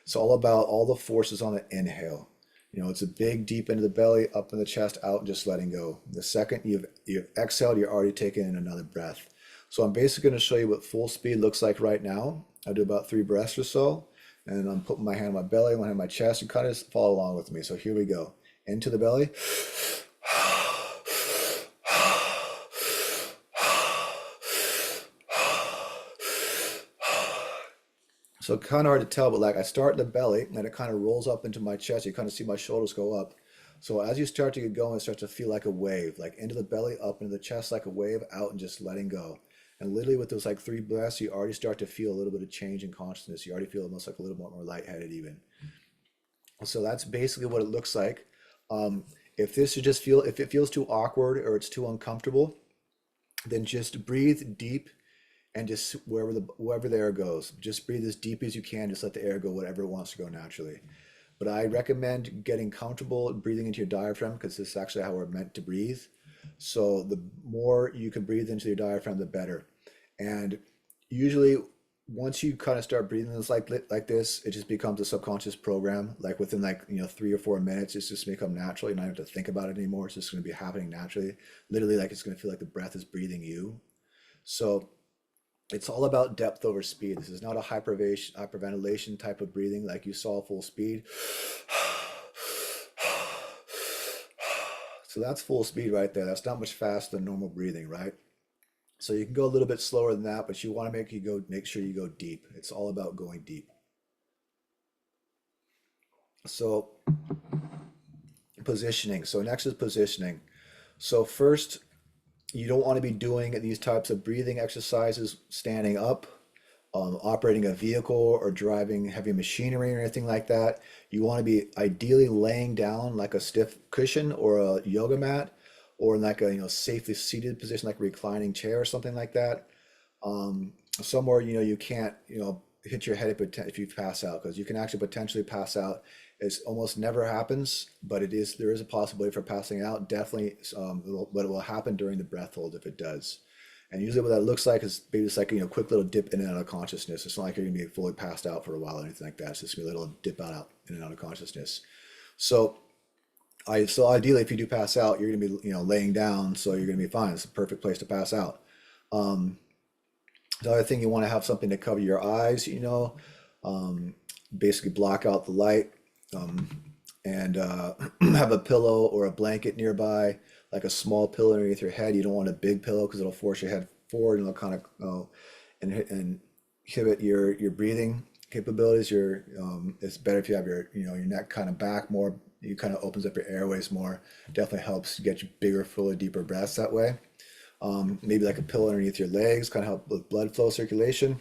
it's all about all the forces on the inhale. It's a big deep into the belly, up in the chest, out, and just letting go. The second you've exhaled, you're already taking in another breath. So I'm basically going to show you what full speed looks like right now. I'll do about 3 breaths or so, and I'm putting my hand on my belly, one hand on my chest, and kind of just follow along with me. So here we go. Into the belly. So kind of hard to tell, but like I start in the belly and then it kind of rolls up into my chest. You kind of see my shoulders go up. So as you start to get going, it starts to feel like a wave, like into the belly, up into the chest like a wave, out and just letting go. And literally with those like 3 breaths, you already start to feel a little bit of change in consciousness. You already feel almost like a little more lightheaded even. So that's basically what it looks like. If it feels too awkward or it's too uncomfortable, then just breathe deep and just wherever the air goes, just breathe as deep as you can. Just let the air go whatever it wants to go naturally. But I recommend getting comfortable breathing into your diaphragm because this is actually how we're meant to breathe. So the more you can breathe into your diaphragm, the better. And usually, once you kind of start breathing this like this, it just becomes a subconscious program. Like within 3 or 4 minutes, it's just become natural. You don't have to think about it anymore. It's just going to be happening naturally. Literally, like it's going to feel like the breath is breathing you. So it's all about depth over speed. This is not a hyperventilation type of breathing like you saw full speed. So that's full speed right there. That's not much faster than normal breathing, right? So you can go a little bit slower than that, but you want to make sure you go deep. It's all about going deep. So positioning. So next is positioning. So first, you don't want to be doing these types of breathing exercises standing up, operating a vehicle or driving heavy machinery or anything like that. You want to be ideally laying down like a stiff cushion or a yoga mat, or in like a safely seated position like a reclining chair or something like that. Somewhere you can't hit your head if you pass out, because you can actually potentially pass out. It almost never happens, but there is a possibility for passing out. Definitely, but it will happen during the breath hold if it does. And usually what that looks like is maybe it's like quick little dip in and out of consciousness. It's not like you're gonna be fully passed out for a while or anything like that. It's just gonna be a little dip out in and out of consciousness. So so ideally, if you do pass out, you're gonna be laying down, so you're gonna be fine. It's a perfect place to pass out. Um, the other thing, you want to have something to cover your eyes, um, basically block out the light, um, and have a pillow or a blanket nearby, like a small pillow underneath your head. You don't want a big pillow because it'll force your head forward and it'll kind of and inhibit your breathing capabilities. It's better if you have your neck kind of back more. You kind of opens up your airways more. Definitely helps get you bigger, fuller, deeper breaths that way. Maybe like a pillow underneath your legs, kind of help with blood flow circulation.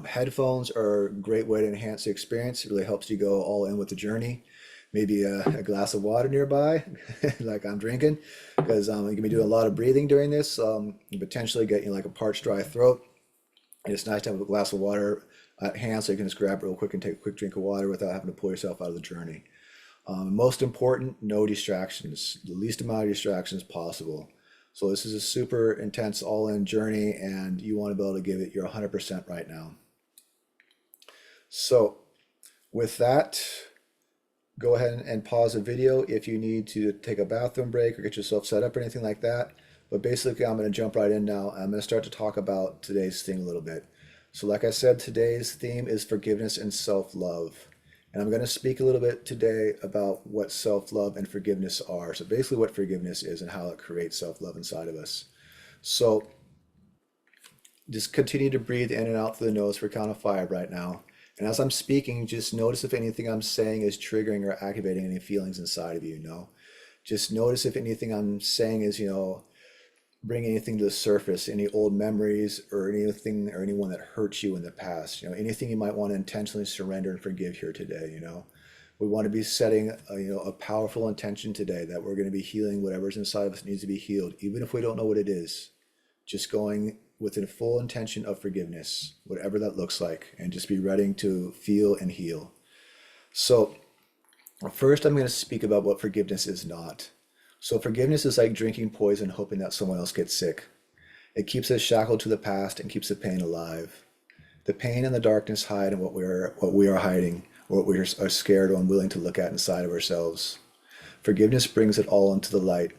Headphones are a great way to enhance the experience. It really helps you go all in with the journey. Maybe a glass of water nearby, like I'm drinking, because you can be doing a lot of breathing during this. You potentially get like a parched, dry throat. And it's nice to have a glass of water at hand so you can just grab it real quick and take a quick drink of water without having to pull yourself out of the journey. Most important, no distractions, the least amount of distractions possible. So this is a super intense all-in journey, and you want to be able to give it your 100% right now. So with that, go ahead and pause the video if you need to take a bathroom break or get yourself set up or anything like that. But basically, I'm going to jump right in now. I'm going to start to talk about today's theme a little bit. So like I said, today's theme is forgiveness and self-love. And I'm going to speak a little bit today about what self-love and forgiveness are. So basically what forgiveness is and how it creates self-love inside of us. So just continue to breathe in and out through the nose for a count of 5 right now. And as I'm speaking, just notice if anything I'm saying is triggering or activating any feelings inside of you. Just notice if anything I'm saying is, bring anything to the surface, any old memories or anything or anyone that hurt you in the past, anything you might want to intentionally surrender and forgive here today. We want to be setting a powerful intention today that we're going to be healing whatever's inside of us needs to be healed, even if we don't know what it is. Just going with a full intention of forgiveness, whatever that looks like, and just be ready to feel and heal. So first, I'm going to speak about what forgiveness is not. So forgiveness is like drinking poison, hoping that someone else gets sick. It keeps us shackled to the past and keeps the pain alive. The pain and the darkness hide in what we are hiding, or what we are scared or unwilling to look at inside of ourselves. Forgiveness brings it all into the light.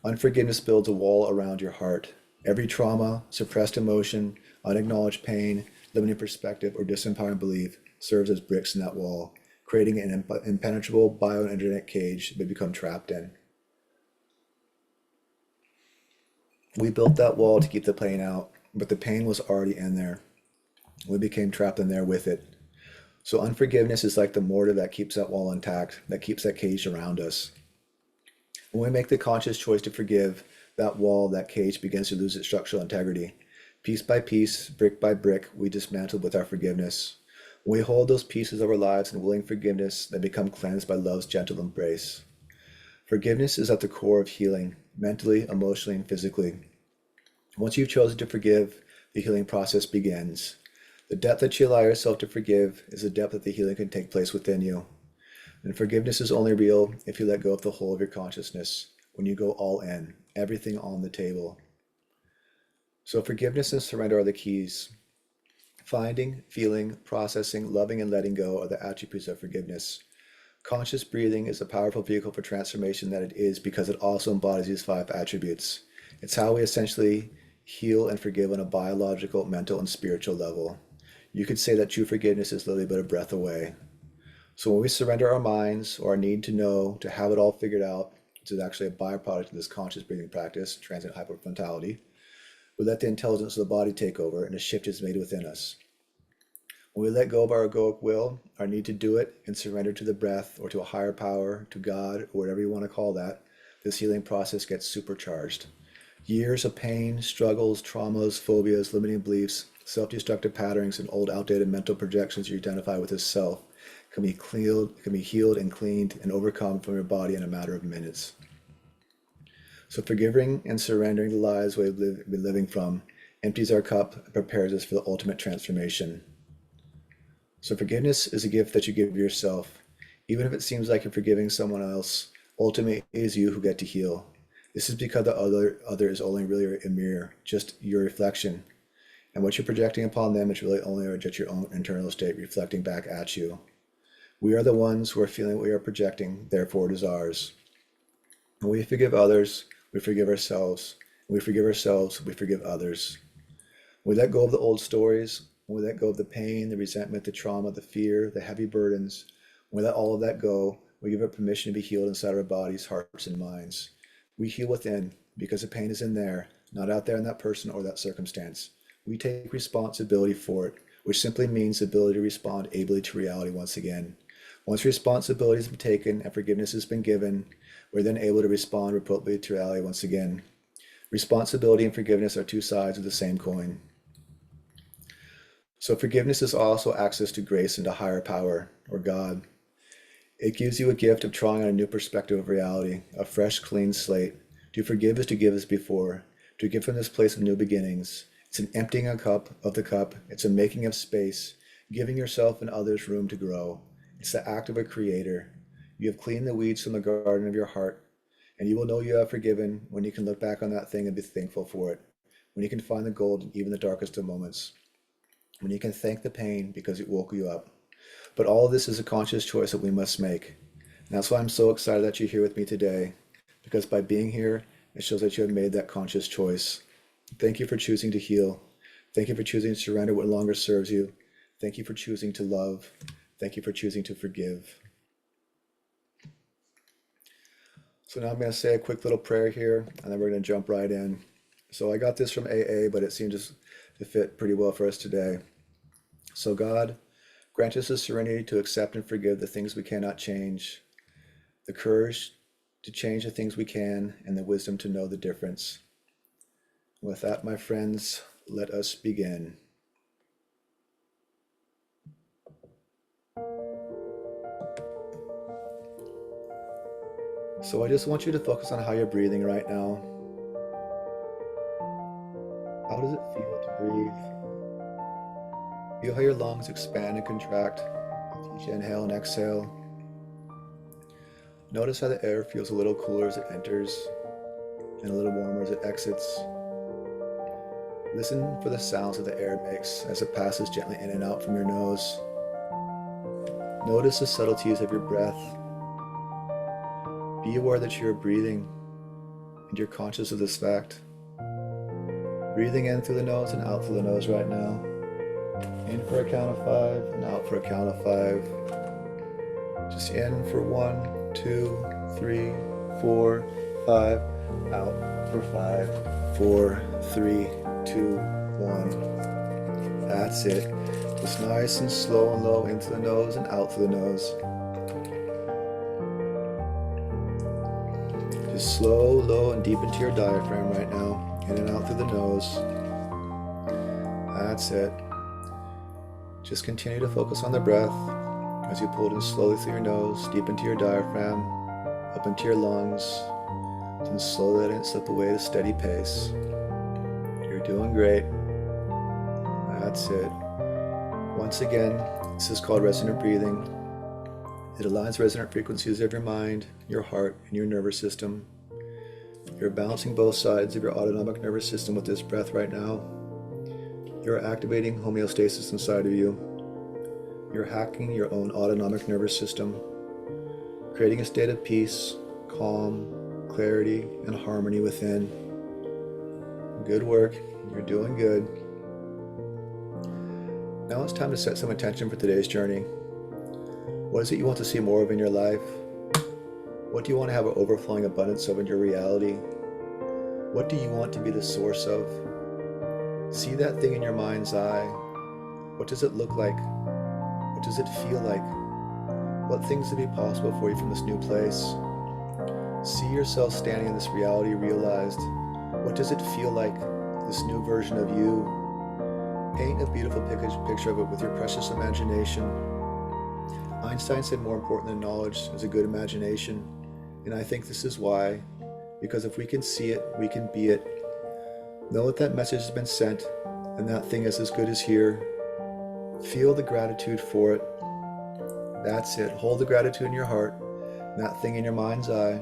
Unforgiveness builds a wall around your heart. Every trauma, suppressed emotion, unacknowledged pain, limiting perspective, or disempowering belief serves as bricks in that wall, creating an impenetrable bioenergetic cage that we become trapped in. We built that wall to keep the pain out, but the pain was already in there. We became trapped in there with it. So unforgiveness is like the mortar that keeps that wall intact, that keeps that cage around us. When we make the conscious choice to forgive, that wall, that cage begins to lose its structural integrity. Piece by piece, brick by brick, we dismantle with our forgiveness. When we hold those pieces of our lives in willing forgiveness, they become cleansed by love's gentle embrace. Forgiveness is at the core of healing, mentally, emotionally, and physically. Once you've chosen to forgive, the healing process begins. The depth that you allow yourself to forgive is the depth that the healing can take place within you. And forgiveness is only real if you let go of the whole of your consciousness, when you go all in, everything on the table. So forgiveness and surrender are the keys. Finding, feeling, processing, loving, and letting go are the attributes of forgiveness. Conscious breathing is a powerful vehicle for transformation that it is because it also embodies these 5 attributes. It's how we essentially heal and forgive on a biological, mental, and spiritual level. You could say that true forgiveness is literally but a breath away. So when we surrender our minds or our need to know, to have it all figured out, which is actually a byproduct of this conscious breathing practice, transient hypofrontality, we let the intelligence of the body take over and a shift is made within us. When we let go of our egoic will, our need to do it, and surrender to the breath or to a higher power, to God, or whatever you want to call that, this healing process gets supercharged. Years of pain, struggles, traumas, phobias, limiting beliefs, self-destructive patterns, and old outdated mental projections you identify with as self can be healed and cleaned and overcome from your body in a matter of minutes. So forgiving and surrendering the lies we've been living from empties our cup and prepares us for the ultimate transformation. So forgiveness is a gift that you give yourself. Even if it seems like you're forgiving someone else, ultimately it is you who get to heal. This is because the other is only really a mirror, just your reflection. And what you're projecting upon them is really only just your own internal state reflecting back at you. We are the ones who are feeling what we are projecting, therefore it is ours. When we forgive others, we forgive ourselves. When we forgive ourselves, we forgive others. When we let go of the old stories, when we let go of the pain, the resentment, the trauma, the fear, the heavy burdens, when we let all of that go, we give it permission to be healed inside our bodies, hearts, and minds. We heal within because the pain is in there, not out there in that person or that circumstance. We take responsibility for it, which simply means the ability to respond ably to reality once again. Once responsibility has been taken and forgiveness has been given, we're then able to respond appropriately to reality once again. Responsibility and forgiveness are 2 sides of the same coin. So forgiveness is also access to grace and to higher power, or God. It gives you a gift of drawing on a new perspective of reality, a fresh, clean slate. To forgive is to give as before, to give from this place of new beginnings. It's an emptying of the cup. It's a making of space, giving yourself and others room to grow. It's the act of a creator. You have cleaned the weeds from the garden of your heart, and you will know you have forgiven when you can look back on that thing and be thankful for it, when you can find the gold in even the darkest of moments, when you can thank the pain because it woke you up. But all of this is a conscious choice that we must make. And that's why I'm so excited that you're here with me today, because by being here, it shows that you have made that conscious choice. Thank you for choosing to heal. Thank you for choosing to surrender what no longer serves you. Thank you for choosing to love. Thank you for choosing to forgive. So now I'm going to say a quick little prayer here, and then we're going to jump right in. So I got this from AA, but it seems to fit pretty well for us today. So God, grant us the serenity to accept and forgive the things we cannot change, the courage to change the things we can, and the wisdom to know the difference. With that, my friends, let us begin. So I just want you to focus on how you're breathing right now. How does it feel to breathe? Feel how your lungs expand and contract with each inhale and exhale. Notice how the air feels a little cooler as it enters and a little warmer as it exits. Listen for the sounds that the air makes as it passes gently in and out from your nose. Notice the subtleties of your breath. Be aware that you are breathing and you're conscious of this fact. Breathing in through the nose and out through the nose right now. In for a count of 5 and out for a count of 5. Just in for 1, 2, 3, 4, 5. Out for 5, 4, 3, 2, 1. That's it. Just nice and slow and low into the nose and out through the nose. Just slow, low, and deep into your diaphragm right now. In and out through the nose. That's it. Just continue to focus on the breath as you pull it in slowly through your nose, deep into your diaphragm, up into your lungs, and slowly let it slip away at a steady pace. You're doing great. That's it. Once again, this is called resonant breathing. It aligns resonant frequencies of your mind, your heart, and your nervous system. You're balancing both sides of your autonomic nervous system with this breath right now. You're activating homeostasis inside of you. You're hacking your own autonomic nervous system, creating a state of peace, calm, clarity, and harmony within. Good work. You're doing good. Now it's time to set some intention for today's journey. What is it you want to see more of in your life? What do you want to have an overflowing abundance of in your reality? What do you want to be the source of? See that thing in your mind's eye. What does it look like? What does it feel like? What things will be possible for you from this new place? See yourself standing in this reality realized. What does it feel like, this new version of you? Paint a beautiful picture of it with your precious imagination. Einstein said more important than knowledge is a good imagination, and I think this is why. Because if we can see it, we can be it. Know that that message has been sent, and that thing is as good as here. Feel the gratitude for it. That's it. Hold the gratitude in your heart, and that thing in your mind's eye.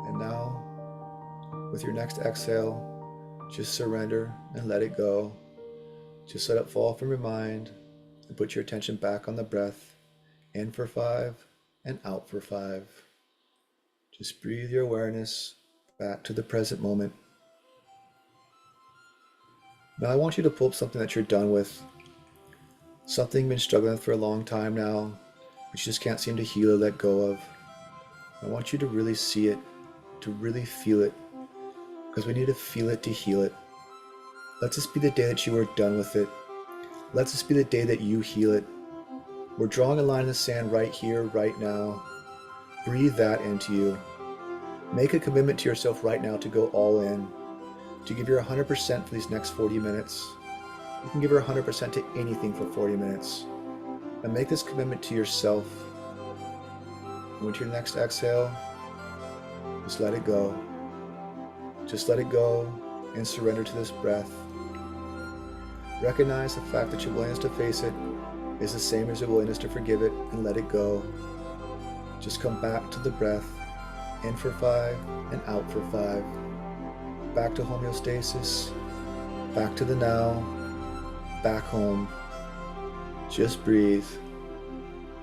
And now, with your next exhale, just surrender and let it go. Just let it fall from your mind and put your attention back on the breath. In for 5 and out for 5. Just breathe your awareness back to the present moment. Now I want you to pull up something that you're done with. Something you've been struggling with for a long time now, but you just can't seem to heal or let go of. I want you to really see it, to really feel it, because we need to feel it to heal it. Let this be the day that you are done with it. Let this be the day that you heal it. We're drawing a line in the sand right here, right now. Breathe that into you. Make a commitment to yourself right now to go all in, to give your 100% for these next 40 minutes. You can give your 100% to anything for 40 minutes. And make this commitment to yourself. And with your next exhale, just let it go. Just let it go and surrender to this breath. Recognize the fact that your willingness to face it is the same as your willingness to forgive it and let it go. Just come back to the breath. In for 5 and out for 5. Back to homeostasis. Back to the now. Back home. Just breathe.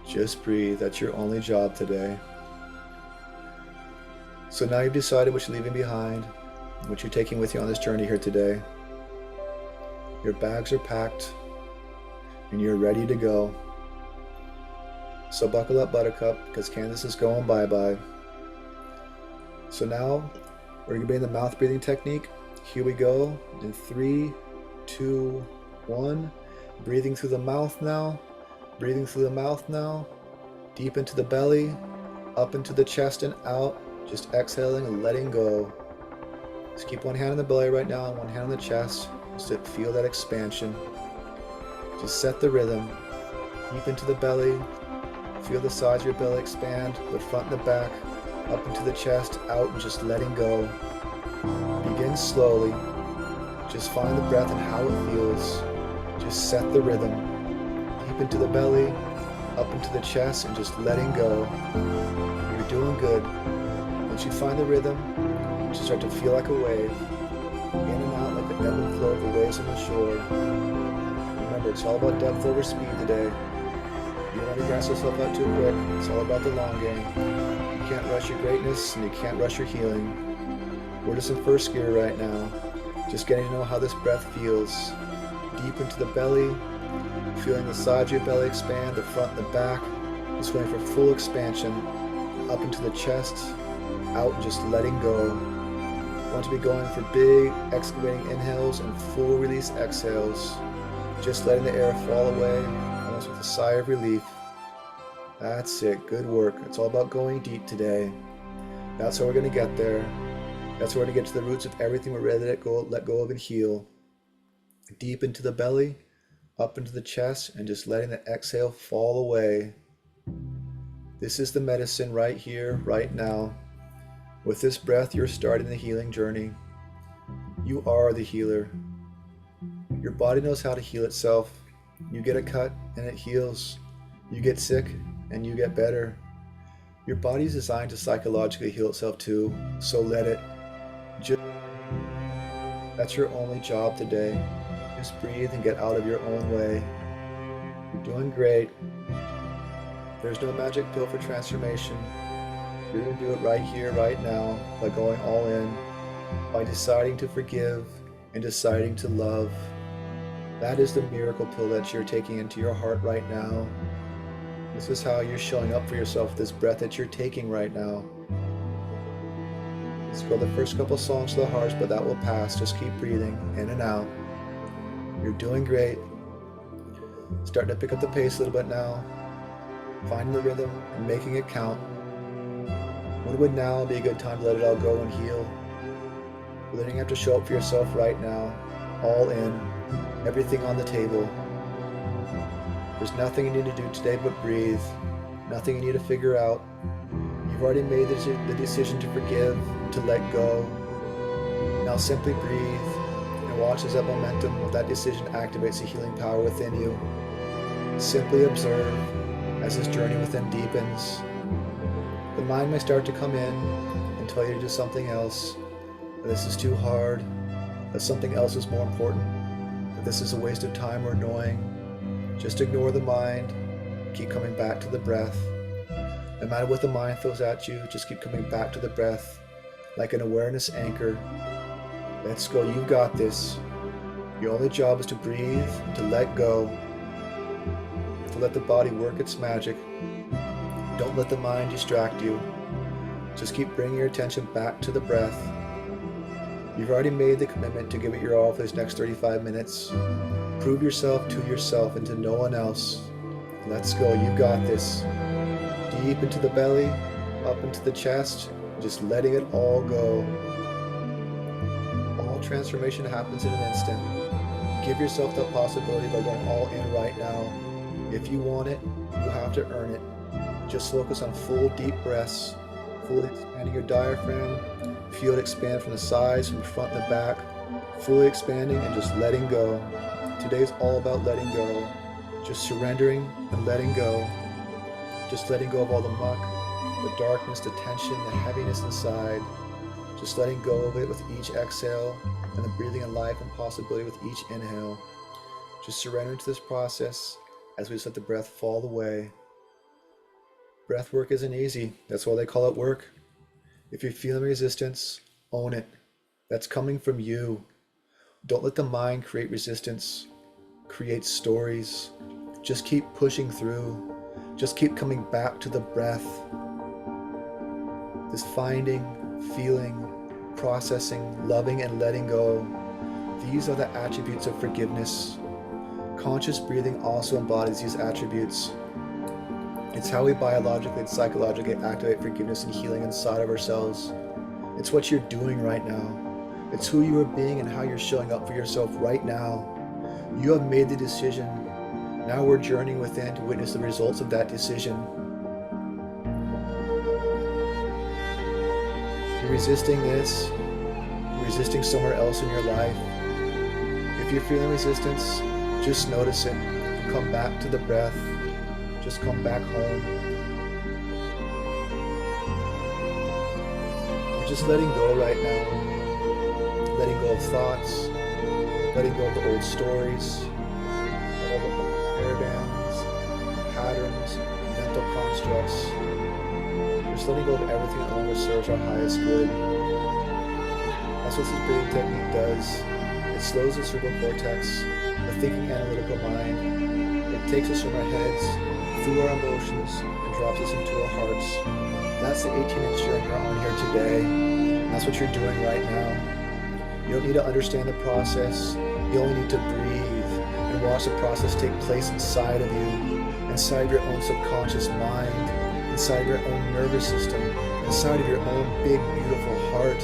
Just breathe. That's your only job today. So now you've decided what you're leaving behind, what you're taking with you on this journey here today. Your bags are packed, and you're ready to go. So buckle up, Buttercup, because Candace is going bye-bye. So now, we're going to be in the mouth breathing technique. Here we go. In 3, 2, 1. Breathing through the mouth now. Breathing through the mouth now. Deep into the belly, up into the chest and out. Just exhaling and letting go. Just keep one hand on the belly right now and one hand on the chest. Just to feel that expansion. Just set the rhythm. Deep into the belly. Feel the sides of your belly expand, the front and the back, up into the chest, out, and just letting go. Begin slowly. Just find the breath and how it feels. Just set the rhythm. Deep into the belly, up into the chest, and just letting go. You're doing good. Once you find the rhythm, you start to feel like a wave. In and out like the ebb and flow of the waves on the shore. Remember, it's all about depth over speed today. You don't want to gas yourself out too quick. It's all about the long game. You can't rush your greatness and you can't rush your healing. We're just in first gear right now. Just getting to know how this breath feels. Deep into the belly. Feeling the sides of your belly expand, the front and the back. Just going for full expansion. Up into the chest. Out and just letting go. You want to be going for big excavating inhales and full release exhales. Just letting the air fall away, almost with a sigh of relief. That's it. Good work. It's all about going deep today. That's how we're going to get there. That's how we're going to get to the roots of everything we're ready to let go of and heal. Deep into the belly, up into the chest, and just letting the exhale fall away. This is the medicine right here, right now. With this breath, you're starting the healing journey. You are the healer. Your body knows how to heal itself. You get a cut and it heals. You get sick and you get better. Your body's designed to psychologically heal itself too, so let it. Just, that's your only job today. Just breathe and get out of your own way. You're doing great. There's no magic pill for transformation. You're going to do it right here, right now, by going all in, by deciding to forgive and deciding to love. That is the miracle pill that you're taking into your heart right now. This is how you're showing up for yourself, this breath that you're taking right now. Let's go the first couple songs to the hearts, but that will pass. Just keep breathing in and out. You're doing great. Starting to pick up the pace a little bit now. Finding the rhythm and making it count. When would now be a good time to let it all go and heal? You're letting you have to show up for yourself right now. All in. Everything on the table. There's nothing you need to do today but breathe. Nothing you need to figure out. You've already made the decision to forgive, to let go. Now simply breathe and watch as that momentum of that decision activates the healing power within you. Simply observe as this journey within deepens. The mind may start to come in and tell you to do something else, that this is too hard, that something else is more important, that this is a waste of time or annoying. Just ignore the mind, keep coming back to the breath. No matter what the mind throws at you, just keep coming back to the breath, like an awareness anchor. Let's go, you got this. Your only job is to breathe, to let go, to let the body work its magic. Don't let the mind distract you. Just keep bringing your attention back to the breath. You've already made the commitment to give it your all for this next 35 minutes. Prove yourself to yourself and to no one else. Let's go, you got this. Deep into the belly, up into the chest, just letting it all go. All transformation happens in an instant. Give yourself that possibility by going all in right now. If you want it, you have to earn it. Just focus on full deep breaths, fully expanding your diaphragm. Feel it expand from the sides, from the front and the back, fully expanding and just letting go. Today's all about letting go, just surrendering and letting go. Just letting go of all the muck, the darkness, the tension, the heaviness inside. Just letting go of it with each exhale and the breathing in life and possibility with each inhale. Just surrendering to this process as we just let the breath fall away. Breath work isn't easy. That's why they call it work. If you're feeling resistance, own it. That's coming from you. Don't let the mind create resistance. Create stories. Just keep pushing through. Just keep coming back to the breath. This finding, feeling, processing, loving, and letting go. These are the attributes of forgiveness. Conscious breathing also embodies these attributes. It's how we biologically and psychologically activate forgiveness and healing inside of ourselves. It's what you're doing right now. It's who you are being and how you're showing up for yourself right now. You have made the decision. Now we're journeying within to witness the results of that decision. You're resisting this. You're resisting somewhere else in your life. If you're feeling resistance, just notice it. Come back to the breath. Just come back home. You're just letting go right now. Letting go of thoughts. Letting go of the old stories. All the paradigms, patterns, mental constructs. Just letting go of everything that no longer serves our highest good. That's what this breathing technique does. It slows the cerebral cortex, the thinking analytical mind. It takes us from our heads, through our emotions, and drops us into our hearts. That's the 18-inch journey you're on here today. And that's what you're doing right now. You don't need to understand the process. You only need to breathe and watch the process take place inside of you, inside your own subconscious mind, inside your own nervous system, inside of your own big, beautiful heart.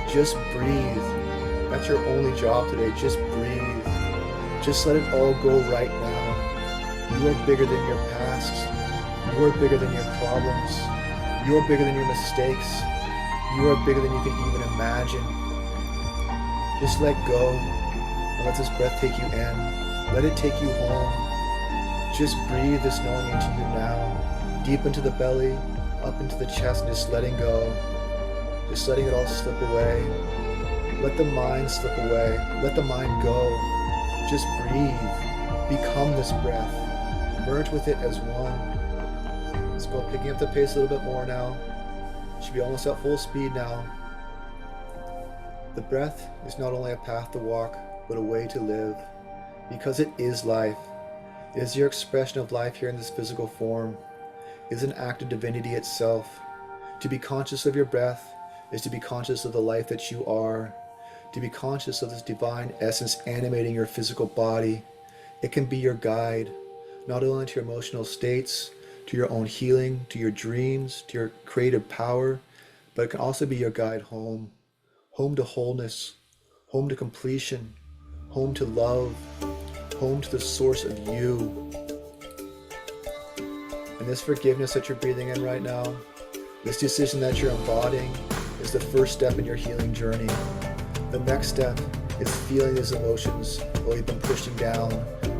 Just breathe. That's your only job today. Just breathe. Just let it all go right now. You are bigger than your past. You are bigger than your problems. You are bigger than your mistakes. You are bigger than you can even imagine. Just let go. And let this breath take you in. Let it take you home. Just breathe this knowing into you now. Deep into the belly, up into the chest, and just letting go. Just letting it all slip away. Let the mind slip away. Let the mind go. Just breathe. Become this breath. Merge with it as one. Let's go picking up the pace a little bit more now. Should be almost at full speed now. The breath is not only a path to walk, but a way to live. Because it is life. It is your expression of life here in this physical form. It is an act of divinity itself. To be conscious of your breath is to be conscious of the life that you are. To be conscious of this divine essence animating your physical body. It can be your guide, not only to your emotional states, to your own healing, to your dreams, to your creative power, but it can also be your guide home. Home to wholeness, home to completion, home to love, home to the source of you. And this forgiveness that you're breathing in right now, this decision that you're embodying, is the first step in your healing journey. The next step is feeling these emotions that we've been pushing down,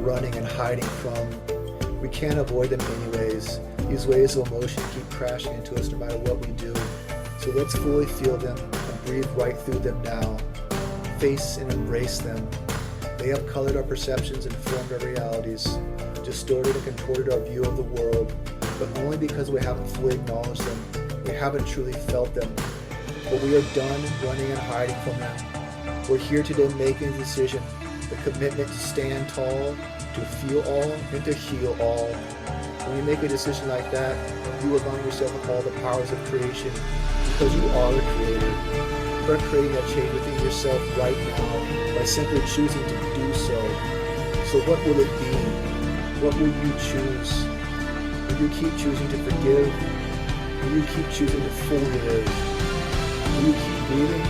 running and hiding from. We can't avoid them anyways. These waves of emotion keep crashing into us no matter what we do. So let's fully feel them and breathe right through them now. Face and embrace them. They have colored our perceptions and formed our realities, distorted and contorted our view of the world, but only because we haven't fully acknowledged them. We haven't truly felt them. But we are done running and hiding from them. We're here today making a decision, the commitment to stand tall, to feel all, and to heal all. When you make a decision like that, you align yourself with all the powers of creation, because you are a creator. You are creating that change within yourself right now by simply choosing to do so. So what will it be? What will you choose? Will you keep choosing to forgive? Will you keep choosing to fully live? Will you keep breathing?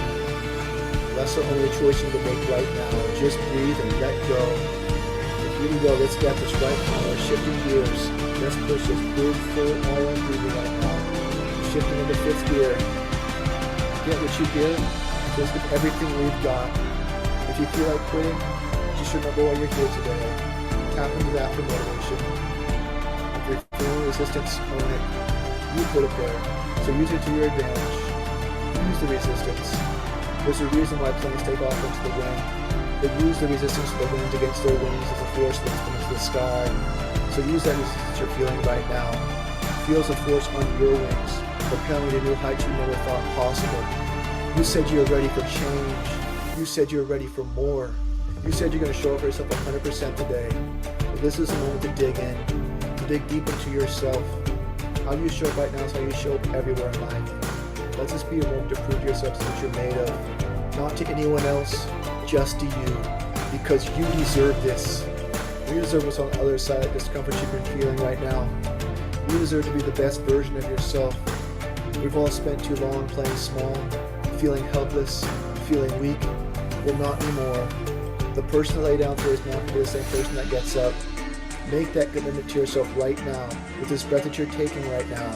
That's the only choice you can make right now. Just breathe and let go. Here we go. Let's get this right now. We're shifting gears. Let's push this big, full, all-in breathing right now. Shifting into fifth gear. Get what you give. Just give everything we've got. If you feel like quitting, just remember why you're here today. Tap into that for motivation. If you're feeling resistance, own it. You put it there. So use it to your advantage. Use the resistance. There's a reason why planes take off into the wind. They use the resistance of the wind against their wings as a force lifts them into the sky. So use that resistance you're feeling right now. Feel the force on your wings, propelling you to new heights you never thought possible. You said you're ready for change. You said you're ready for more. You said you're going to show up for yourself 100% today. But this is the moment to dig in, to dig deep into yourself. How you show up right now is how you show up everywhere in life. Let this be a moment to prove to yourself what you're made of. Not to anyone else, just to you. Because you deserve this. You deserve what's on the other side of discomfort you've been feeling right now. You deserve to be the best version of yourself. We've all spent too long playing small, feeling helpless, feeling weak. Well, not anymore. The person that lay down for is not going to be the same person that gets up. Make that commitment to yourself right now with this breath that you're taking right now.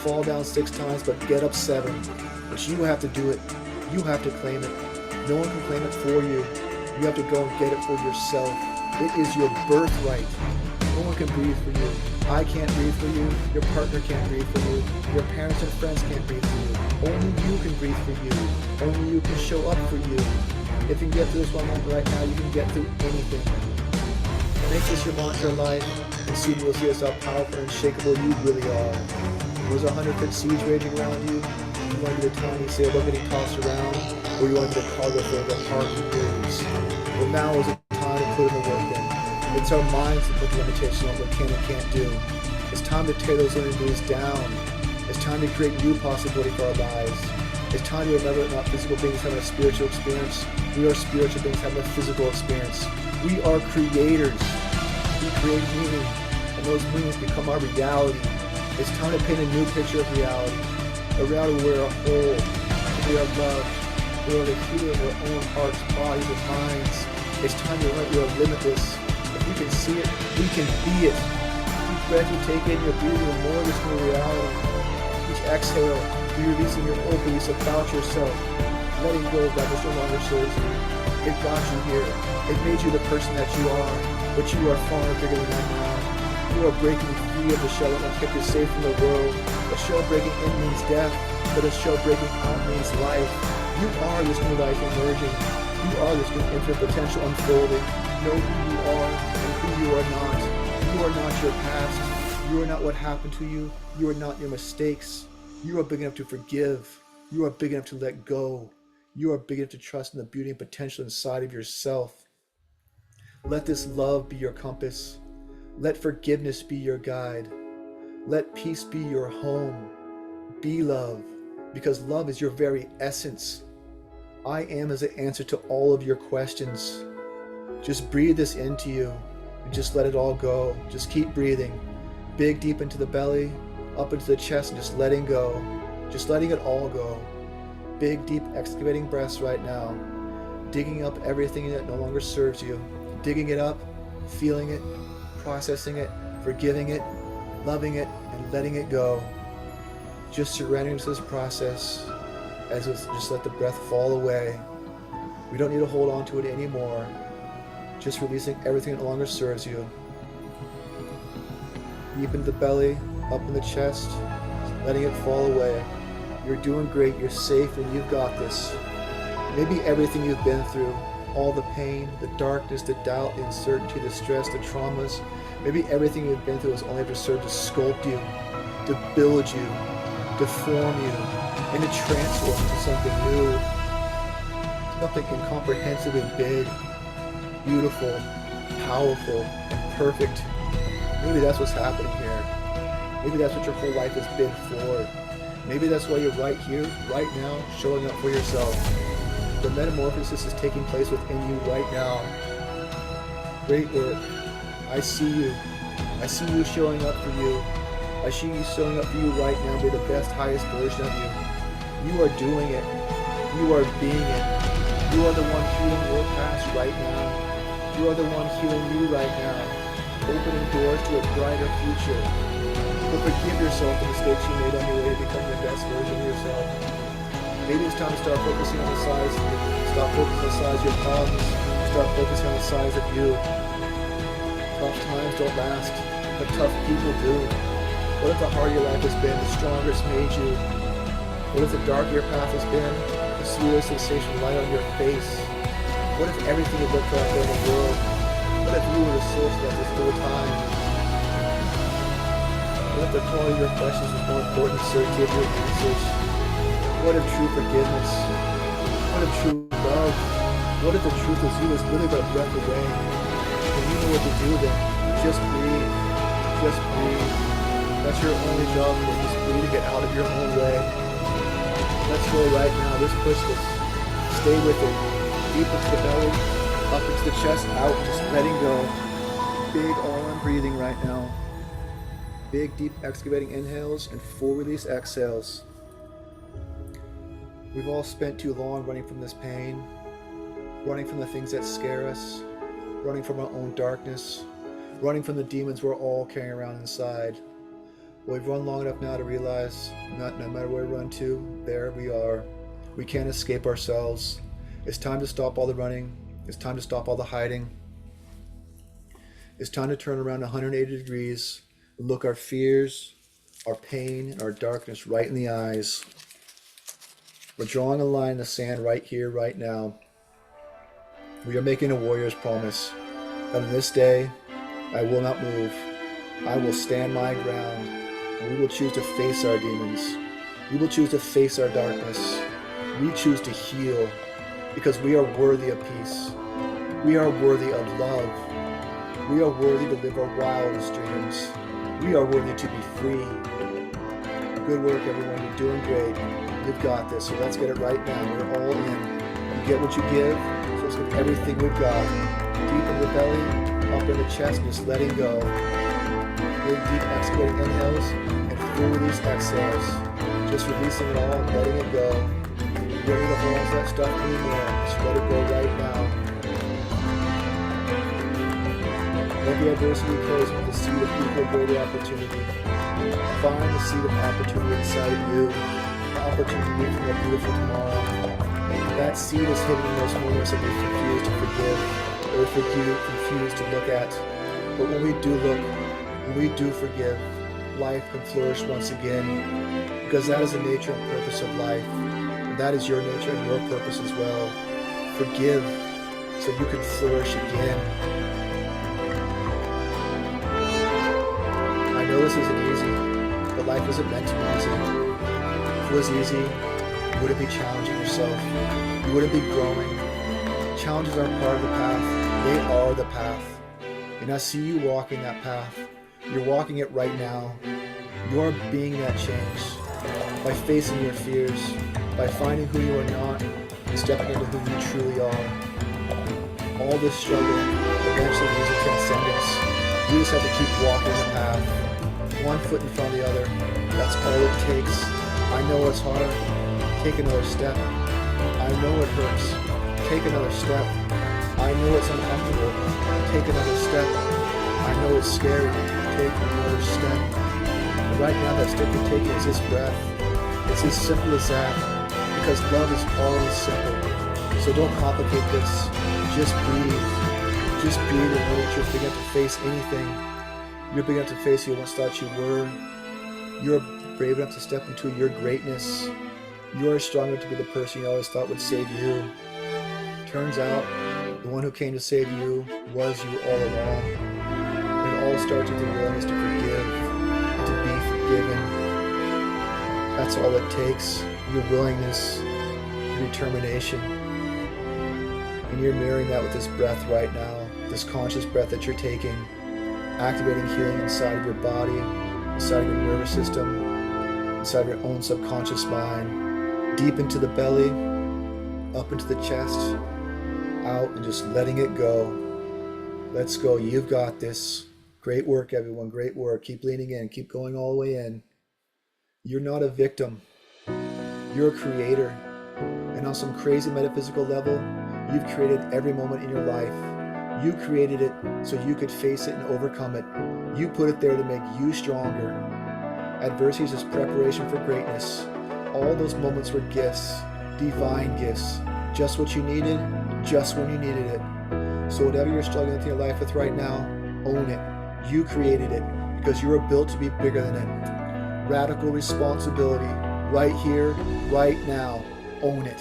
Fall down 6 times, but get up 7. But you have to do it. You have to claim it. No one can claim it for you. You have to go and get it for yourself. It is your birthright. No one can breathe for you. I can't breathe for you. Your partner can't breathe for you. Your parents and friends can't breathe for you. Only you can breathe for you. Only you can show up for you. If you can get through this one moment right now, you can get through anything. Make this your mantra in life, and soon you'll see how powerful and unshakable you really are. There's 100-foot seas raging around you. You want to be the tiny sailboat getting tossed around, or you want to be the cargo for the heart and moves. Well, now is the time to put in the work in. It's our minds that put the limitation on what can and can't do. It's time to tear those limiting beliefs down. It's time to create new possibility for our lives. It's time to remember that not physical beings having a spiritual experience. We are spiritual beings having a physical experience. We are creators. We create meaning, and those meanings become our reality. It's time to paint a new picture of reality. A reality where we're whole, we are loved, we are the healer of our own hearts, bodies, and minds. It's time to learn we are limitless. If we can see it, we can be it. Each breath you take in, you're breathing more of this new reality. Each exhale, you're releasing your old beliefs about yourself, letting go of that which no longer serves you. It got you here. It made you the person that you are, but you are far bigger than that now. You are breaking free of the shell that kept you safe from the world. A shell breaking in means death, but a shell breaking out means life. You are this new life emerging. You are this new infinite potential unfolding. Know who you are and who you are not. You are not your past. You are not what happened to you. You are not your mistakes. You are big enough to forgive. You are big enough to let go. You are big enough to trust in the beauty and potential inside of yourself. Let this love be your compass. Let forgiveness be your guide. Let peace be your home. Be love, because love is your very essence. I am is the answer to all of your questions. Just breathe this into you and just let it all go. Just keep breathing. Big, deep into the belly, up into the chest, and just letting go. Just letting it all go. Big, deep, excavating breaths right now. Digging up everything that no longer serves you. Digging it up, feeling it, processing it, forgiving it, loving it, and letting it go. Just surrendering to this process as it's just let the breath fall away. We don't need to hold on to it anymore. Just releasing everything that no longer serves you. Deep into the belly, up in the chest, letting it fall away. You're doing great, you're safe, and you've got this. Maybe everything you've been through, all the pain, the darkness, the doubt, the uncertainty, the stress, the traumas, maybe everything you've been through has only ever served to sculpt you, to build you, to form you, and to transform into something new, something incomprehensibly big, beautiful, powerful, and perfect. Maybe that's what's happening here. Maybe that's what your whole life has been for. Maybe that's why you're right here, right now, showing up for yourself. The metamorphosis is taking place within you right now. Great work. I see you. I see you showing up for you. I see you showing up for you right now. Be the best, highest version of you. You are doing it. You are being it. You are the one healing your past right now. You are the one healing you right now. Opening doors to a brighter future. But forgive yourself for the mistakes you made on your way to becoming the best version of yourself. Maybe it's time to start focusing on the size. Stop focusing on the size of your problems. Start focusing on the size of you. Tough times don't last, but tough people do. What if the harder your life has been, the stronger it's made you? What if the darker your path has been, the sweeter sensation light on your face? What if everything you looked out there in the world? What if you were the source of that this whole time? What if the quality of your questions was more important than certainty of your answers? What if true forgiveness? What if true love? What if the truth is you was literally but a breath away? And you know what to do then. Just breathe. Just breathe. That's your only job today. Just breathe and get out of your own way. Let's go right now. Let's push this. Stay with it. Deep into the belly, up into the chest, out, just letting go. Big all-in breathing right now. Big, deep, excavating inhales and full release exhales. We've all spent too long running from this pain, running from the things that scare us, running from our own darkness, running from the demons we're all carrying around inside. Well, we've run long enough now to realize no matter where we run to, there we are. We can't escape ourselves. It's time to stop all the running. It's time to stop all the hiding. It's time to turn around 180 degrees. Look our fears, our pain, and our darkness right in the eyes. We're drawing a line in the sand right here, right now. We are making a warrior's promise that on this day, I will not move. I will stand my ground, and we will choose to face our demons. We will choose to face our darkness. We choose to heal because we are worthy of peace. We are worthy of love. We are worthy to live our wildest dreams. We are worthy to be free. Good work, everyone. You're doing great. You've got this. So let's get it right now. We're all in. You get what you give. So let's give everything we've got. Deep in the belly, up in the chest, just letting go. Big, deep, excavating inhales and full release exhales. Just releasing it all, letting it go. You don't need to hold on to that stuff anymore. Just let it go right now. Every adversity comes with the seed of equal greater opportunity. Find the seed of opportunity inside of you. The opportunity for a beautiful tomorrow. That seed is hidden in those moments that we refuse to forgive, or refuse to look at. But when we do look, when we do forgive, life can flourish once again, because that is the nature and purpose of life. And that is your nature and your purpose as well. Forgive so you can flourish again. I know this isn't easy, but life isn't meant to be easy. If it was easy, you wouldn't be challenging yourself. You wouldn't be growing. Challenges are part of the path. They are the path. And I see you walking that path. You're walking it right now. You're being that change by facing your fears, by finding who you are not, and stepping into who you truly are. All this struggle eventually leads to transcendence. You just have to keep walking the path, one foot in front of the other. That's all it takes. I know it's hard. Take another step. I know it hurts. Take another step. I know it's uncomfortable. Take another step. I know it's scary. Take another step. And right now that step you're taking is this breath. It's as simple as that, because love is always simple. So don't complicate this. Just breathe. Just breathe and know that you're big enough to face anything. You're big enough to face who you once thought you were. You're brave enough to step into your greatness. You're strong enough to be the person you always thought would save you. Turns out, the one who came to save you was you all along. It all starts with the willingness to forgive and to be forgiven. That's all it takes. Your willingness, your determination. And you're mirroring that with this breath right now, this conscious breath that you're taking, activating healing inside of your body, inside of your nervous system, inside of your own subconscious mind, deep into the belly, up into the chest, out, and just letting it go. Let's go. You've got this. Great work, everyone. Great work. Keep leaning in. Keep going all the way in. You're not a victim. You're a creator. And on some crazy metaphysical level, you've created every moment in your life. You created it so you could face it and overcome it. You put it there to make you stronger. Adversity is just preparation for greatness. All those moments were gifts, divine gifts. Just what you needed, just when you needed it. So whatever you're struggling with in your life with right now, own it. You created it because you were built to be bigger than it. Radical responsibility, right here, right now. Own it.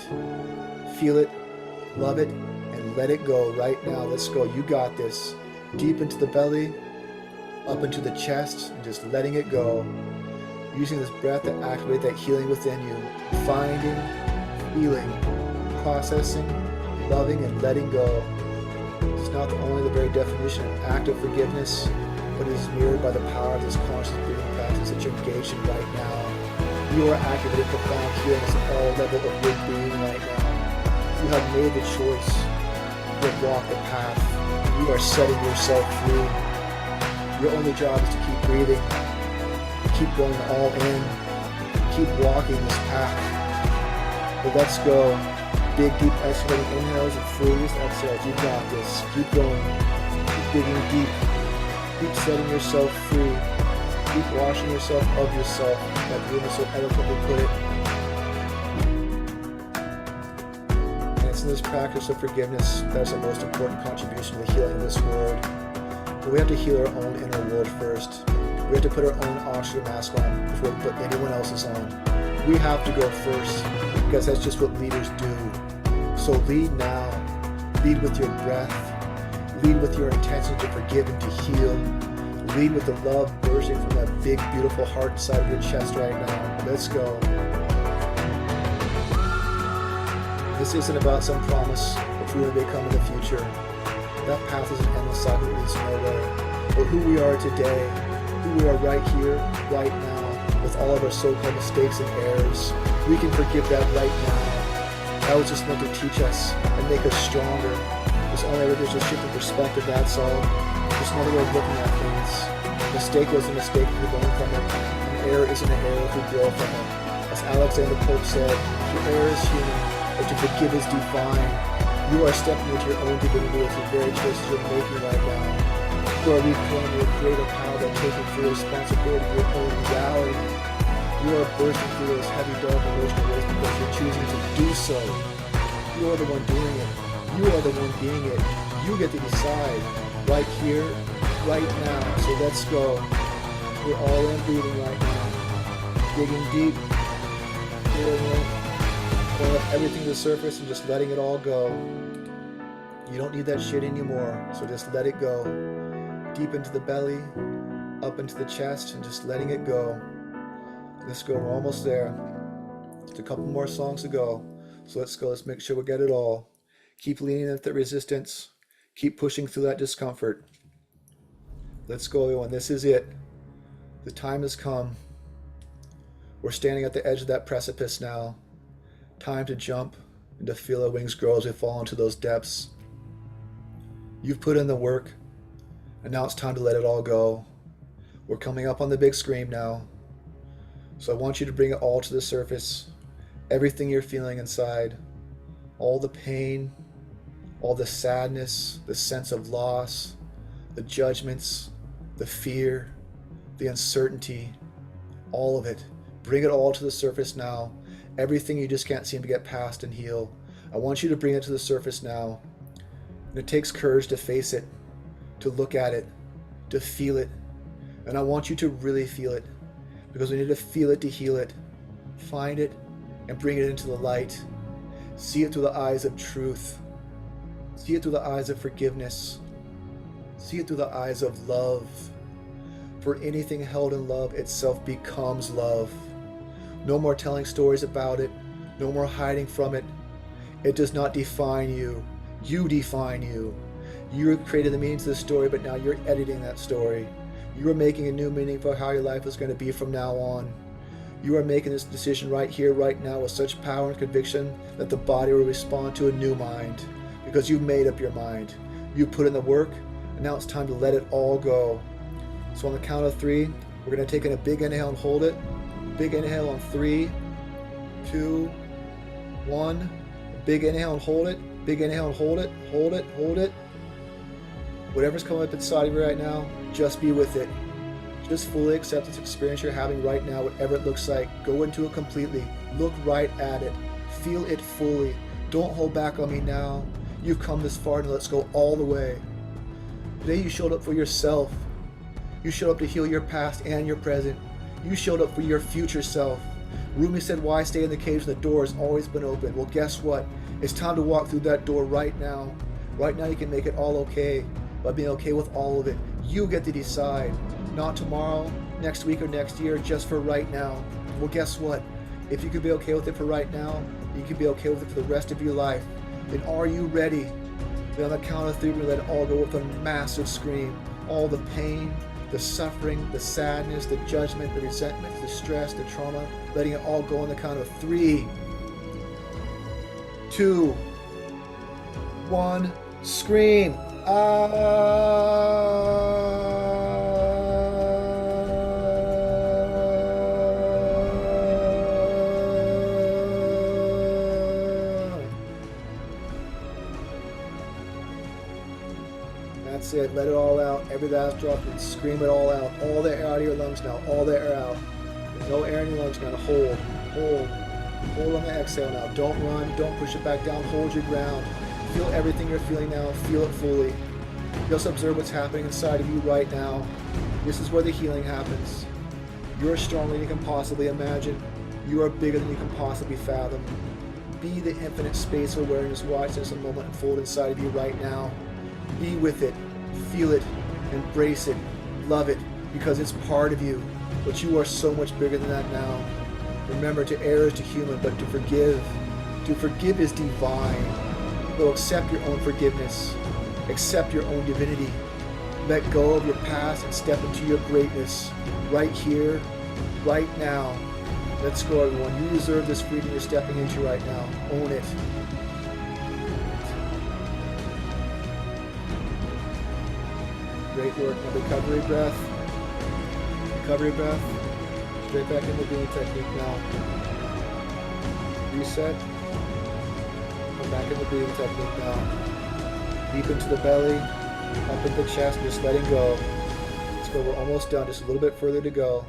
Feel it, love it, and let it go right now. Let's go. You got this. Deep into the belly, up into the chest, and just letting it go. Using this breath to activate that healing within you. Finding, feeling, processing, loving, and letting go. It's not only the very definition of act of forgiveness, but it is mirrored by the power of this conscious breathing practice that you're engaged in right now. You are activating profound healing at all levels of your being right now. You have made the choice. You have walked the path. You are setting yourself free. Your only job is to keep breathing. Keep going all in. Keep walking this path. But let's go. Big, deep exhalating inhales and freeze exhales. You got this. Keep going. Keep digging deep. Keep setting yourself free. Keep washing yourself of yourself, like Rumi so eloquently put it. And it's in this practice of forgiveness that's the most important contribution to the healing of this world. But we have to heal our own inner world first. We have to put our own oxygen mask on before we put anyone else's on. We have to go first, because that's just what leaders do. So lead now. Lead with your breath. Lead with your intention to forgive and to heal. Lead with the love bursting from that big, beautiful heart inside of your chest right now. Let's go. This isn't about some promise of who we become in the future. That path is an endless cycle that leads nowhere. But who we are today, who we are right here, right now, with all of our so-called mistakes and errors, we can forgive that right now. That was just meant to teach us and make us stronger. This only ever gives a shift in perspective, that's all. Just another way of looking at things. A mistake was a mistake if we learn from it. An error isn't an error if we grow from it. As Alexander Pope said, to err is human, but to forgive is divine. You are stepping into your own divinity with the very choices you're making right now. You are reclaiming your greater power by taking full responsibility for your own reality. You are bursting through those heavy, dark, emotional ways because you're choosing to do so. You are the one doing it. You are the one being it. You get to decide right here, right now. So let's go. We're all in breathing right now. Digging deep. Feeling it. Pulling up everything to the surface and just letting it all go. You don't need that shit anymore. So just let it go. Deep into the belly, up into the chest, and just letting it go. Let's go. We're almost there. Just a couple more songs to go. So let's go. Let's make sure we get it all. Keep leaning into the resistance. Keep pushing through that discomfort. Let's go, everyone. This is it. The time has come. We're standing at the edge of that precipice now. Time to jump and to feel our wings grow as we fall into those depths. You've put in the work, and now it's time to let it all go. We're coming up on the big scream now. So I want you to bring it all to the surface. Everything you're feeling inside. All the pain, all the sadness, the sense of loss, the judgments, the fear, the uncertainty, all of it. Bring it all to the surface now. Everything you just can't seem to get past and heal. I want you to bring it to the surface now. And it takes courage to face it, to look at it, to feel it. And I want you to really feel it, because we need to feel it to heal it. Find it and bring it into the light. See it through the eyes of truth. See it through the eyes of forgiveness. See it through the eyes of love. For anything held in love itself becomes love. No more telling stories about it. No more hiding from it. It does not define you. You define you. You created the meaning to the story, but now you're editing that story. You are making a new meaning for how your life is going to be from now on. You are making this decision right here, right now, with such power and conviction that the body will respond to a new mind, because you've made up your mind. You put in the work, and now it's time to let it all go. So on the count of 3, we're going to take in a big inhale and hold it. Big inhale on 3, 2, 1. Big inhale and hold it. Big inhale and hold it. Hold it. Hold it. Whatever's coming up inside of you right now, just be with it. Just fully accept this experience you're having right now, whatever it looks like. Go into it completely. Look right at it. Feel it fully. Don't hold back on me now. You've come this far, and let's go all the way. Today you showed up for yourself. You showed up to heal your past and your present. You showed up for your future self. Rumi said, why stay in the cage when the door has always been open? Well, guess what? It's time to walk through that door right now. Right now you can make it all okay by being okay with all of it. You get to decide. Not tomorrow, next week, or next year, just for right now. Well, guess what? If you could be okay with it for right now, you can be okay with it for the rest of your life. Then are you ready? Then on the count of 3, we're going to let it all go with a massive scream. All the pain, the suffering, the sadness, the judgment, the resentment, the stress, the trauma, letting it all go on the count of 3, 2, 1, scream. That's it. Let it all out. Every last drop. Scream it all out. All the air out of your lungs now. All the air out. There's no air in your lungs now. Hold. Hold. Hold on the exhale now. Don't run. Don't push it back down. Hold your ground. Feel everything you're feeling now. Feel it fully. Just observe what's happening inside of you right now. This is where the healing happens. You're stronger than you can possibly imagine. You are bigger than you can possibly fathom. Be the infinite space of awareness. Watch this moment unfold inside of you right now. Be with it. Feel it. Embrace it. Love it. Because it's part of you. But you are so much bigger than that now. Remember, to err is to human, but to forgive is divine. So accept your own forgiveness. Accept your own divinity. Let go of your past and step into your greatness. Right here, right now. Let's go, everyone. You deserve this freedom you're stepping into right now. Own it. Great work. Now recovery breath. Recovery breath. Straight back into breathing technique now. Reset. Come back into breathing technique now. Deep into the belly, up into the chest, just letting go. Let's go. We're almost done. Just a little bit further to go.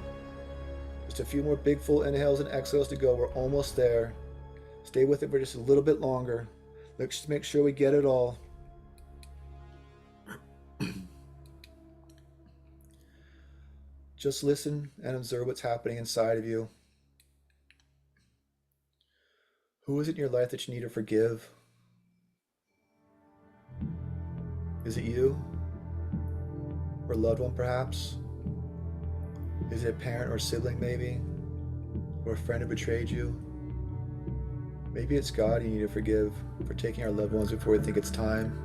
Just a few more big full inhales and exhales to go. We're almost there. Stay with it for just a little bit longer. Let's just make sure we get it all. Just listen and observe what's happening inside of you. Who is it in your life that you need to forgive? Is it you? Or a loved one, perhaps? Is it a parent or sibling, maybe? Or a friend who betrayed you? Maybe it's God you need to forgive for taking our loved ones before we think it's time.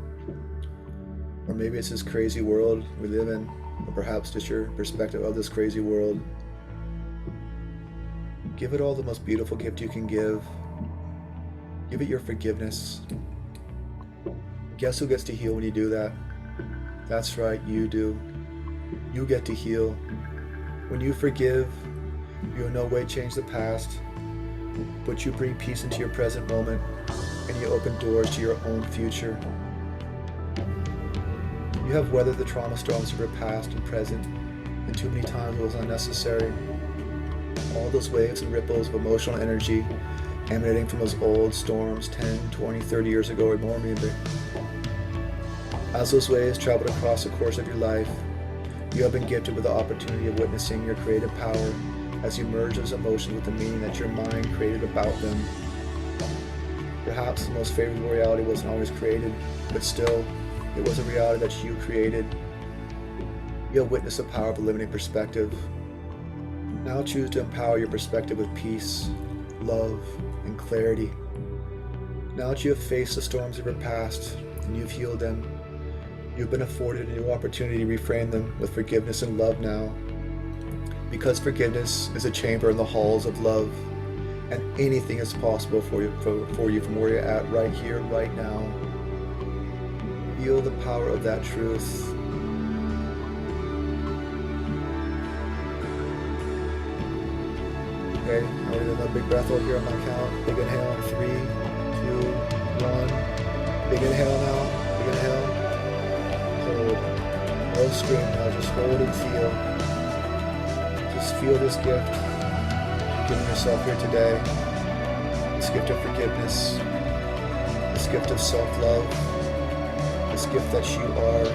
Or maybe it's this crazy world we live in, or perhaps just your perspective of this crazy world. Give it all the most beautiful gift you can give. Give it your forgiveness. Guess who gets to heal when you do that? That's right, you do. You get to heal. When you forgive, you in no way change the past, but you bring peace into your present moment, and you open doors to your own future. You have weathered the trauma storms of your past and present, and too many times it was unnecessary. All those waves and ripples of emotional energy emanating from those old storms 10, 20, 30 years ago or more maybe. As those waves traveled across the course of your life, you have been gifted with the opportunity of witnessing your creative power as you merge those emotions with the meaning that your mind created about them. Perhaps the most favorable reality wasn't always created, but still, it was a reality that you created. You have witnessed the power of a limiting perspective. Now choose to empower your perspective with peace, love, and clarity. Now that you have faced the storms of your past and you've healed them, you've been afforded a new opportunity to reframe them with forgiveness and love now. Because forgiveness is a chamber in the halls of love, and anything is possible for you from where you're at right here, right now. Feel the power of that truth. Okay, now we're doing a big breath hold here on my count. Big inhale in 3, 2, 1. Big inhale now. Big inhale. Hold. No scream now. Just hold and feel. Just feel this gift you're giving yourself here today. This gift of forgiveness. This gift of self-love. This gift that you are.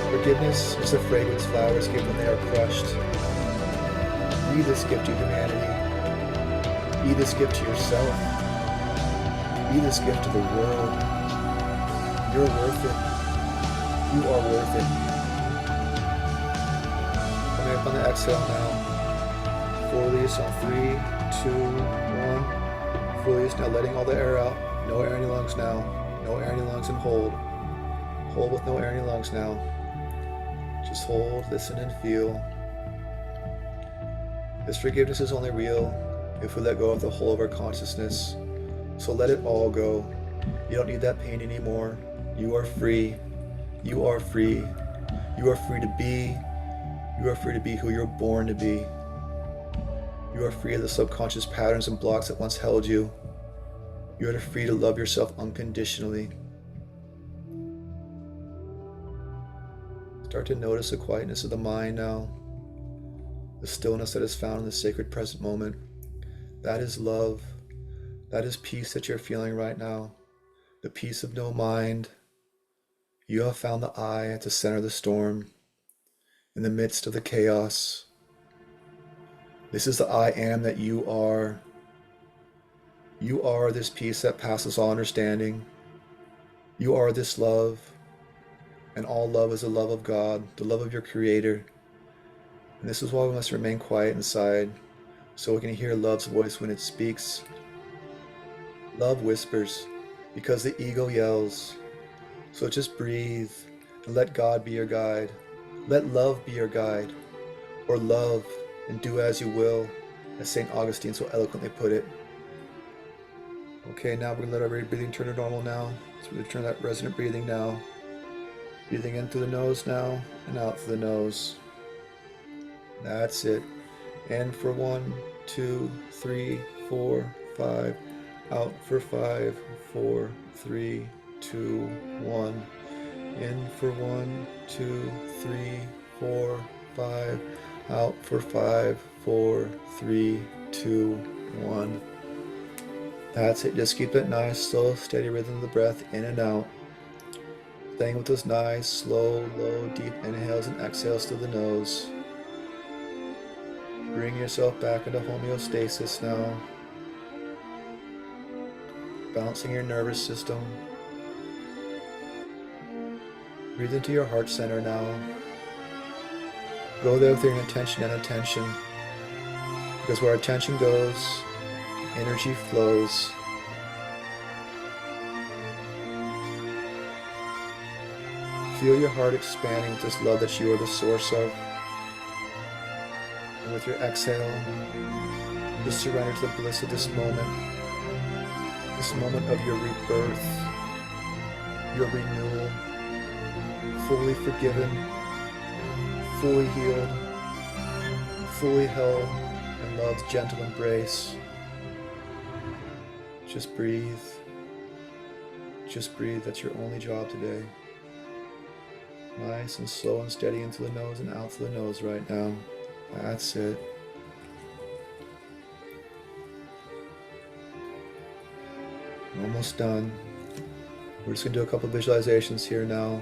Forgiveness is a fragrance flowers give when they are crushed. Be this gift to humanity. Be this gift to yourself. Be this gift to the world. You're worth it. You are worth it. Coming up on the exhale now. Release on 3, 2, 1. Release now, letting all the air out. No air in your lungs now. No air in your lungs, and hold. Hold with no air in your lungs now. Just hold, listen, and feel. This forgiveness is only real if we let go of the whole of our consciousness. So let it all go. You don't need that pain anymore. You are free. You are free. You are free to be. You are free to be who you're born to be. You are free of the subconscious patterns and blocks that once held you. You are free to love yourself unconditionally. Start to notice the quietness of the mind now. The stillness that is found in the sacred present moment. That is love. That is peace that you're feeling right now. The peace of no mind. You have found the I at the center of the storm, in the midst of the chaos. This is the I am that you are. You are this peace that passes all understanding. You are this love, and all love is the love of God, the love of your Creator. And this is why we must remain quiet inside, so we can hear love's voice when it speaks. Love whispers, because the ego yells. So just breathe, and let God be your guide. Let love be your guide, or love and do as you will, as St. Augustine so eloquently put it. Okay, now we're going to let our breathing turn to normal now. So we're going to turn that resonant breathing now. Breathing in through the nose now, and out through the nose. That's it. In for 1, 2, 3, 4, 5. Out for 5, 4, 3, 2, 1. In for 1, 2, 3, 4, 5. Out for 5, 4, 3, 2, 1. That's it. Just keep that nice, slow, steady rhythm of the breath in and out. Staying with those nice, slow, low, deep inhales and exhales through the nose. Bring yourself back into homeostasis now. Balancing your nervous system. Breathe into your heart center now. Go there with your intention and attention. Because where attention goes, energy flows. Feel your heart expanding with this love that you are the source of. And with your exhale, just surrender to the bliss of this moment of your rebirth, your renewal, fully forgiven, fully healed, fully held in love's gentle embrace. Just breathe. Just breathe. That's your only job today. Nice and slow and steady into the nose and out through the nose right now. That's it. Almost done. We're just going to do a couple visualizations here now.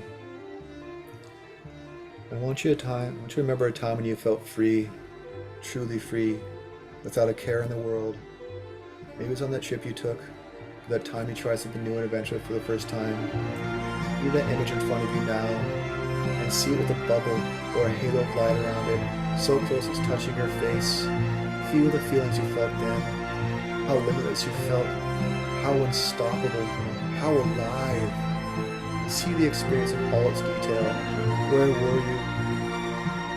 I want you to remember a time when you felt free, truly free, without a care in the world. Maybe it was on that trip you took, that time you tried something new and adventurous for the first time. View that image in front of you now, and see it with a bubble or a halo of light around it, so close it's touching your face. Feel the feelings you felt then, how limitless you felt, how unstoppable, how alive. See the experience in all its detail. Where were you?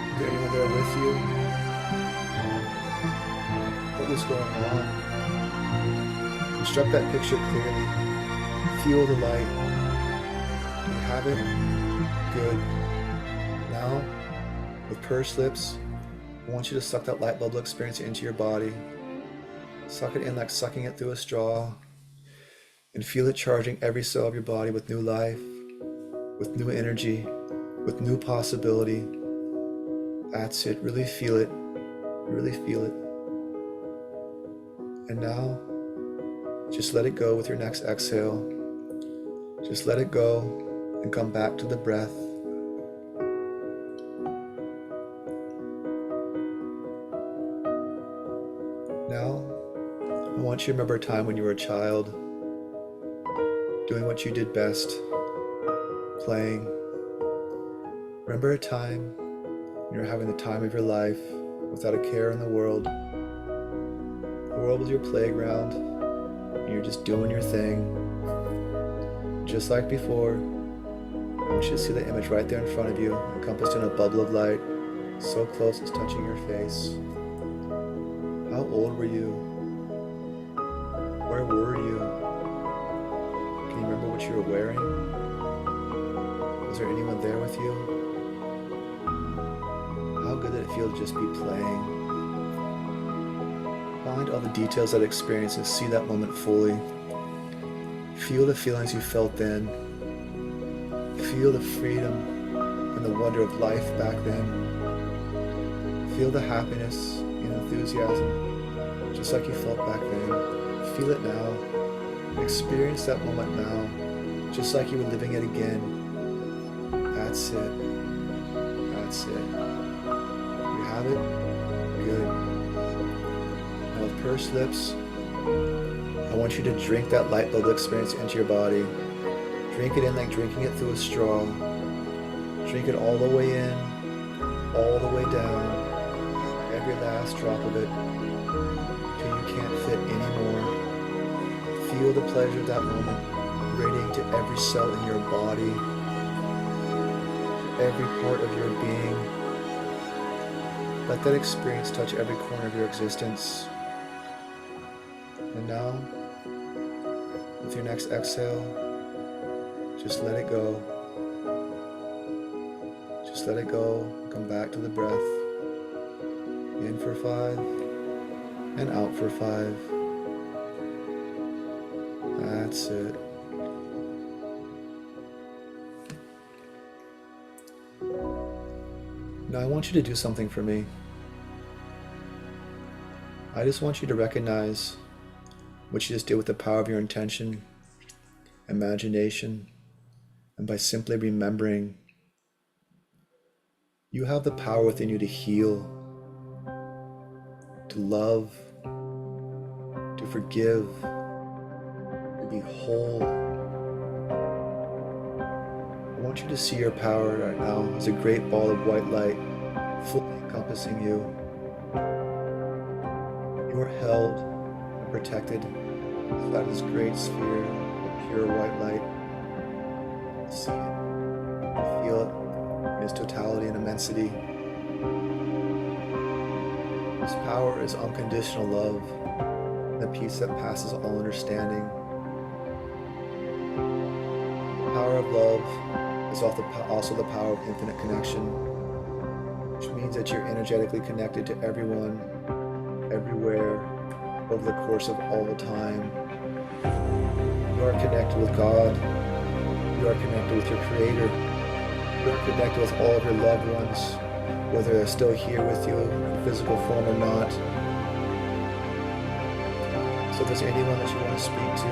Was there anyone there with you? What was going on? Construct that picture clearly. Feel the light. Do you have it? Good. Now, with pursed lips, I want you to suck that light bubble experience into your body. Suck it in like sucking it through a straw. And feel it charging every cell of your body with new life, with new energy, with new possibility. That's it. Really feel it. Really feel it. And now, just let it go with your next exhale. Just let it go and come back to the breath. Now, I want you to remember a time when you were a child, doing what you did best, playing. Remember a time when you were having the time of your life without a care in the world. The world was your playground, and you're just doing your thing. Just like before, I want you to see the image right there in front of you, encompassed in a bubble of light, so close it's touching your face. How old were you? Where were you? Can you remember what you were wearing? Was there anyone there with you? How good did it feel to just be playing? Find all the details of that experience and see that moment fully. Feel the feelings you felt then. Feel the freedom and the wonder of life back then. Feel the happiness and enthusiasm, just like you felt back then. Feel it now. Experience that moment now, just like you were living it again. That's it. That's it. You have it? Good. Now with pursed lips, I want you to drink that light bubble experience into your body. Drink it in like drinking it through a straw. Drink it all the way in, all the way down, every last drop of it, till you can't fit anymore. Feel the pleasure of that moment radiating to every cell in your body, every part of your being. Let that experience touch every corner of your existence. And now, with your next exhale, just let it go. Just let it go. Come back to the breath. In for 5 and out for 5. That's it. Now I want you to do something for me. I just want you to recognize what you just did with the power of your intention, imagination, and by simply remembering you have the power within you to heal, to love, to forgive, to be whole. I want you to see your power right now as a great ball of white light fully encompassing you. You are held and protected inside this great sphere of pure white light. See it, feel it in its totality and immensity. This power is unconditional love, the peace that passes all understanding. The power of love is also the power of infinite connection, which means that you're energetically connected to everyone, everywhere, over the course of all the time. You are connected with God. You are connected with your Creator. You are connected with all of your loved ones, whether they're still here with you in physical form or not. So if there's anyone that you want to speak to,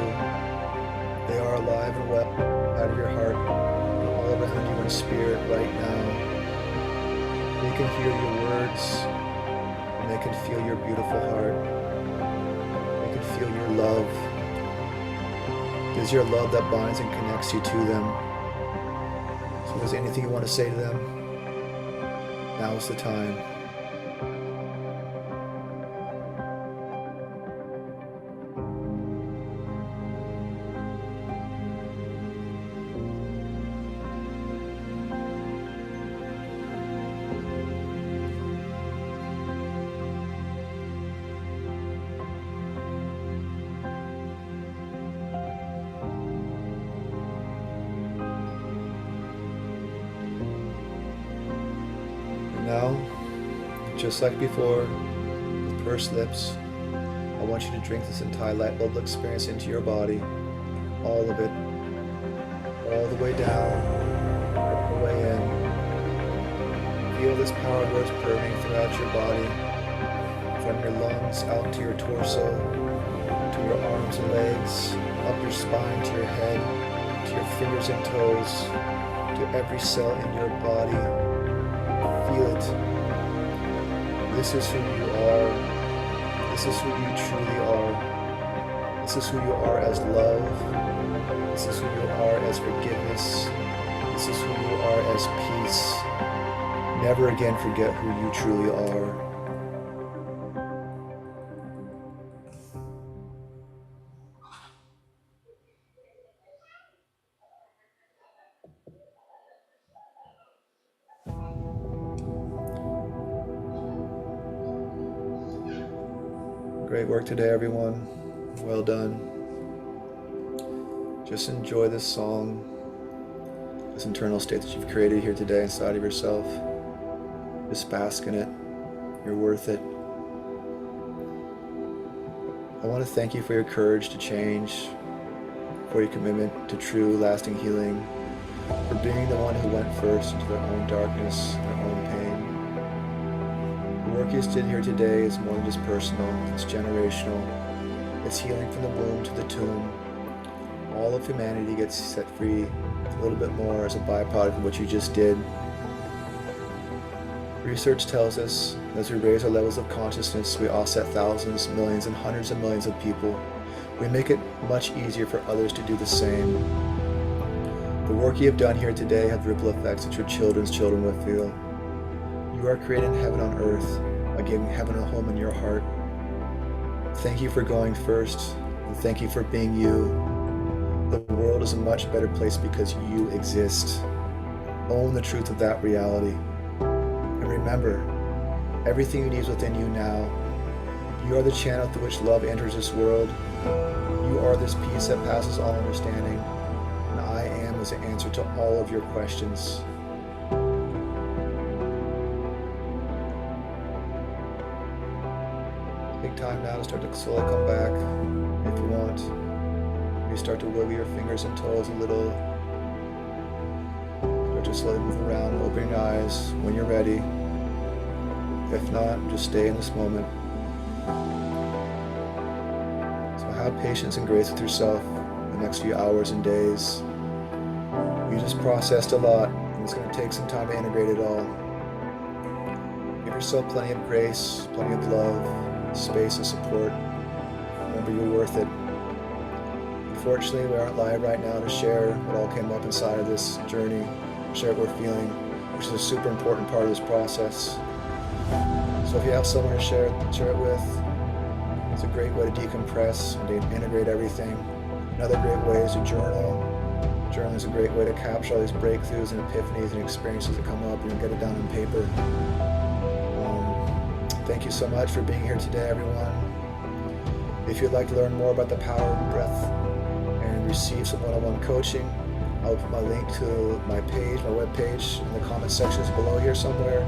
they are alive and well out of your heart, all around you in spirit right now. They can hear your words, and they can feel your beautiful heart. They can feel your love. It is your love that binds and connects you to them. So if there's anything you want to say to them, now is the time. Now, just like before, with pursed lips, I want you to drink this entire light bulb experience into your body, all of it, all the way down, all the way in. Feel this power of yours permeating throughout your body, from your lungs out to your torso, to your arms and legs, up your spine to your head, to your fingers and toes, to every cell in your body. Feel it. This is who you are. This is who you truly are. This is who you are as love. This is who you are as forgiveness. This is who you are as peace. Never again forget who you truly are. Great work today, everyone. Well done. Just enjoy this song, this internal state that you've created here today inside of yourself. Just bask in it. You're worth it. I want to thank you for your courage to change, for your commitment to true, lasting healing, for being the one who went first into their own darkness, their own pain. The work you did here today is more than just personal, it's generational. It's healing from the womb to the tomb. All of humanity gets set free a little bit more as a byproduct of what you just did. Research tells us that as we raise our levels of consciousness, we offset thousands, millions, and hundreds of millions of people. We make it much easier for others to do the same. The work you have done here today has ripple effects that your children's children will feel. You are creating heaven on earth by giving heaven a home in your heart. Thank you for going first, and thank you for being you. The world is a much better place because you exist. Own the truth of that reality. And remember, everything you need is within you now. You are the channel through which love enters this world. You are this peace that passes all understanding. And I am is the answer to all of your questions. Take time now to start to slowly come back if you want. You start to wiggle your fingers and toes a little. Start to slowly move around and open your eyes when you're ready. If not, just stay in this moment. So have patience and grace with yourself the next few hours and days. You just processed a lot, and it's going to take some time to integrate it all. Give yourself plenty of grace, plenty of love, space and support. Remember, you're worth it. Unfortunately, we aren't live right now to share what all came up inside of this journey, share what we're feeling, which is a super important part of this process. So if you have someone to share it with, it's a great way to decompress and to integrate everything. Another great way is to journal. Journaling is a great way to capture all these breakthroughs and epiphanies and experiences that come up and get it down on paper. Thank you so much for being here today, everyone. If you'd like to learn more about the power of breath and receive some one-on-one coaching, I'll put my link to my page, my webpage, in the comment sections below here somewhere.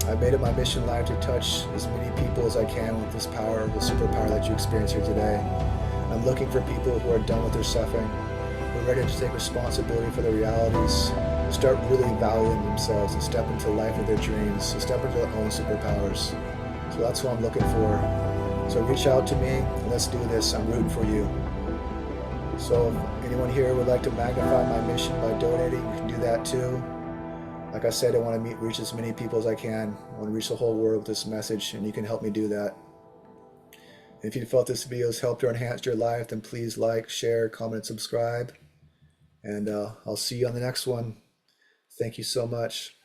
I've made it my mission life to touch as many people as I can with this power, the superpower that you experience here today. I'm looking for people who are done with their suffering, who are ready to take responsibility for their realities, start really valuing themselves and step into the life of their dreams, and step into their own superpowers. So that's who I'm looking for. So reach out to me and let's do this. I'm rooting for you. So if anyone here would like to magnify my mission by donating, you can do that too. Like I said, I want to reach as many people as I can. I want to reach the whole world with this message, and you can help me do that. If you felt this video has helped or enhanced your life, then please like, share, comment, and subscribe. And I'll see you on the next one. Thank you so much.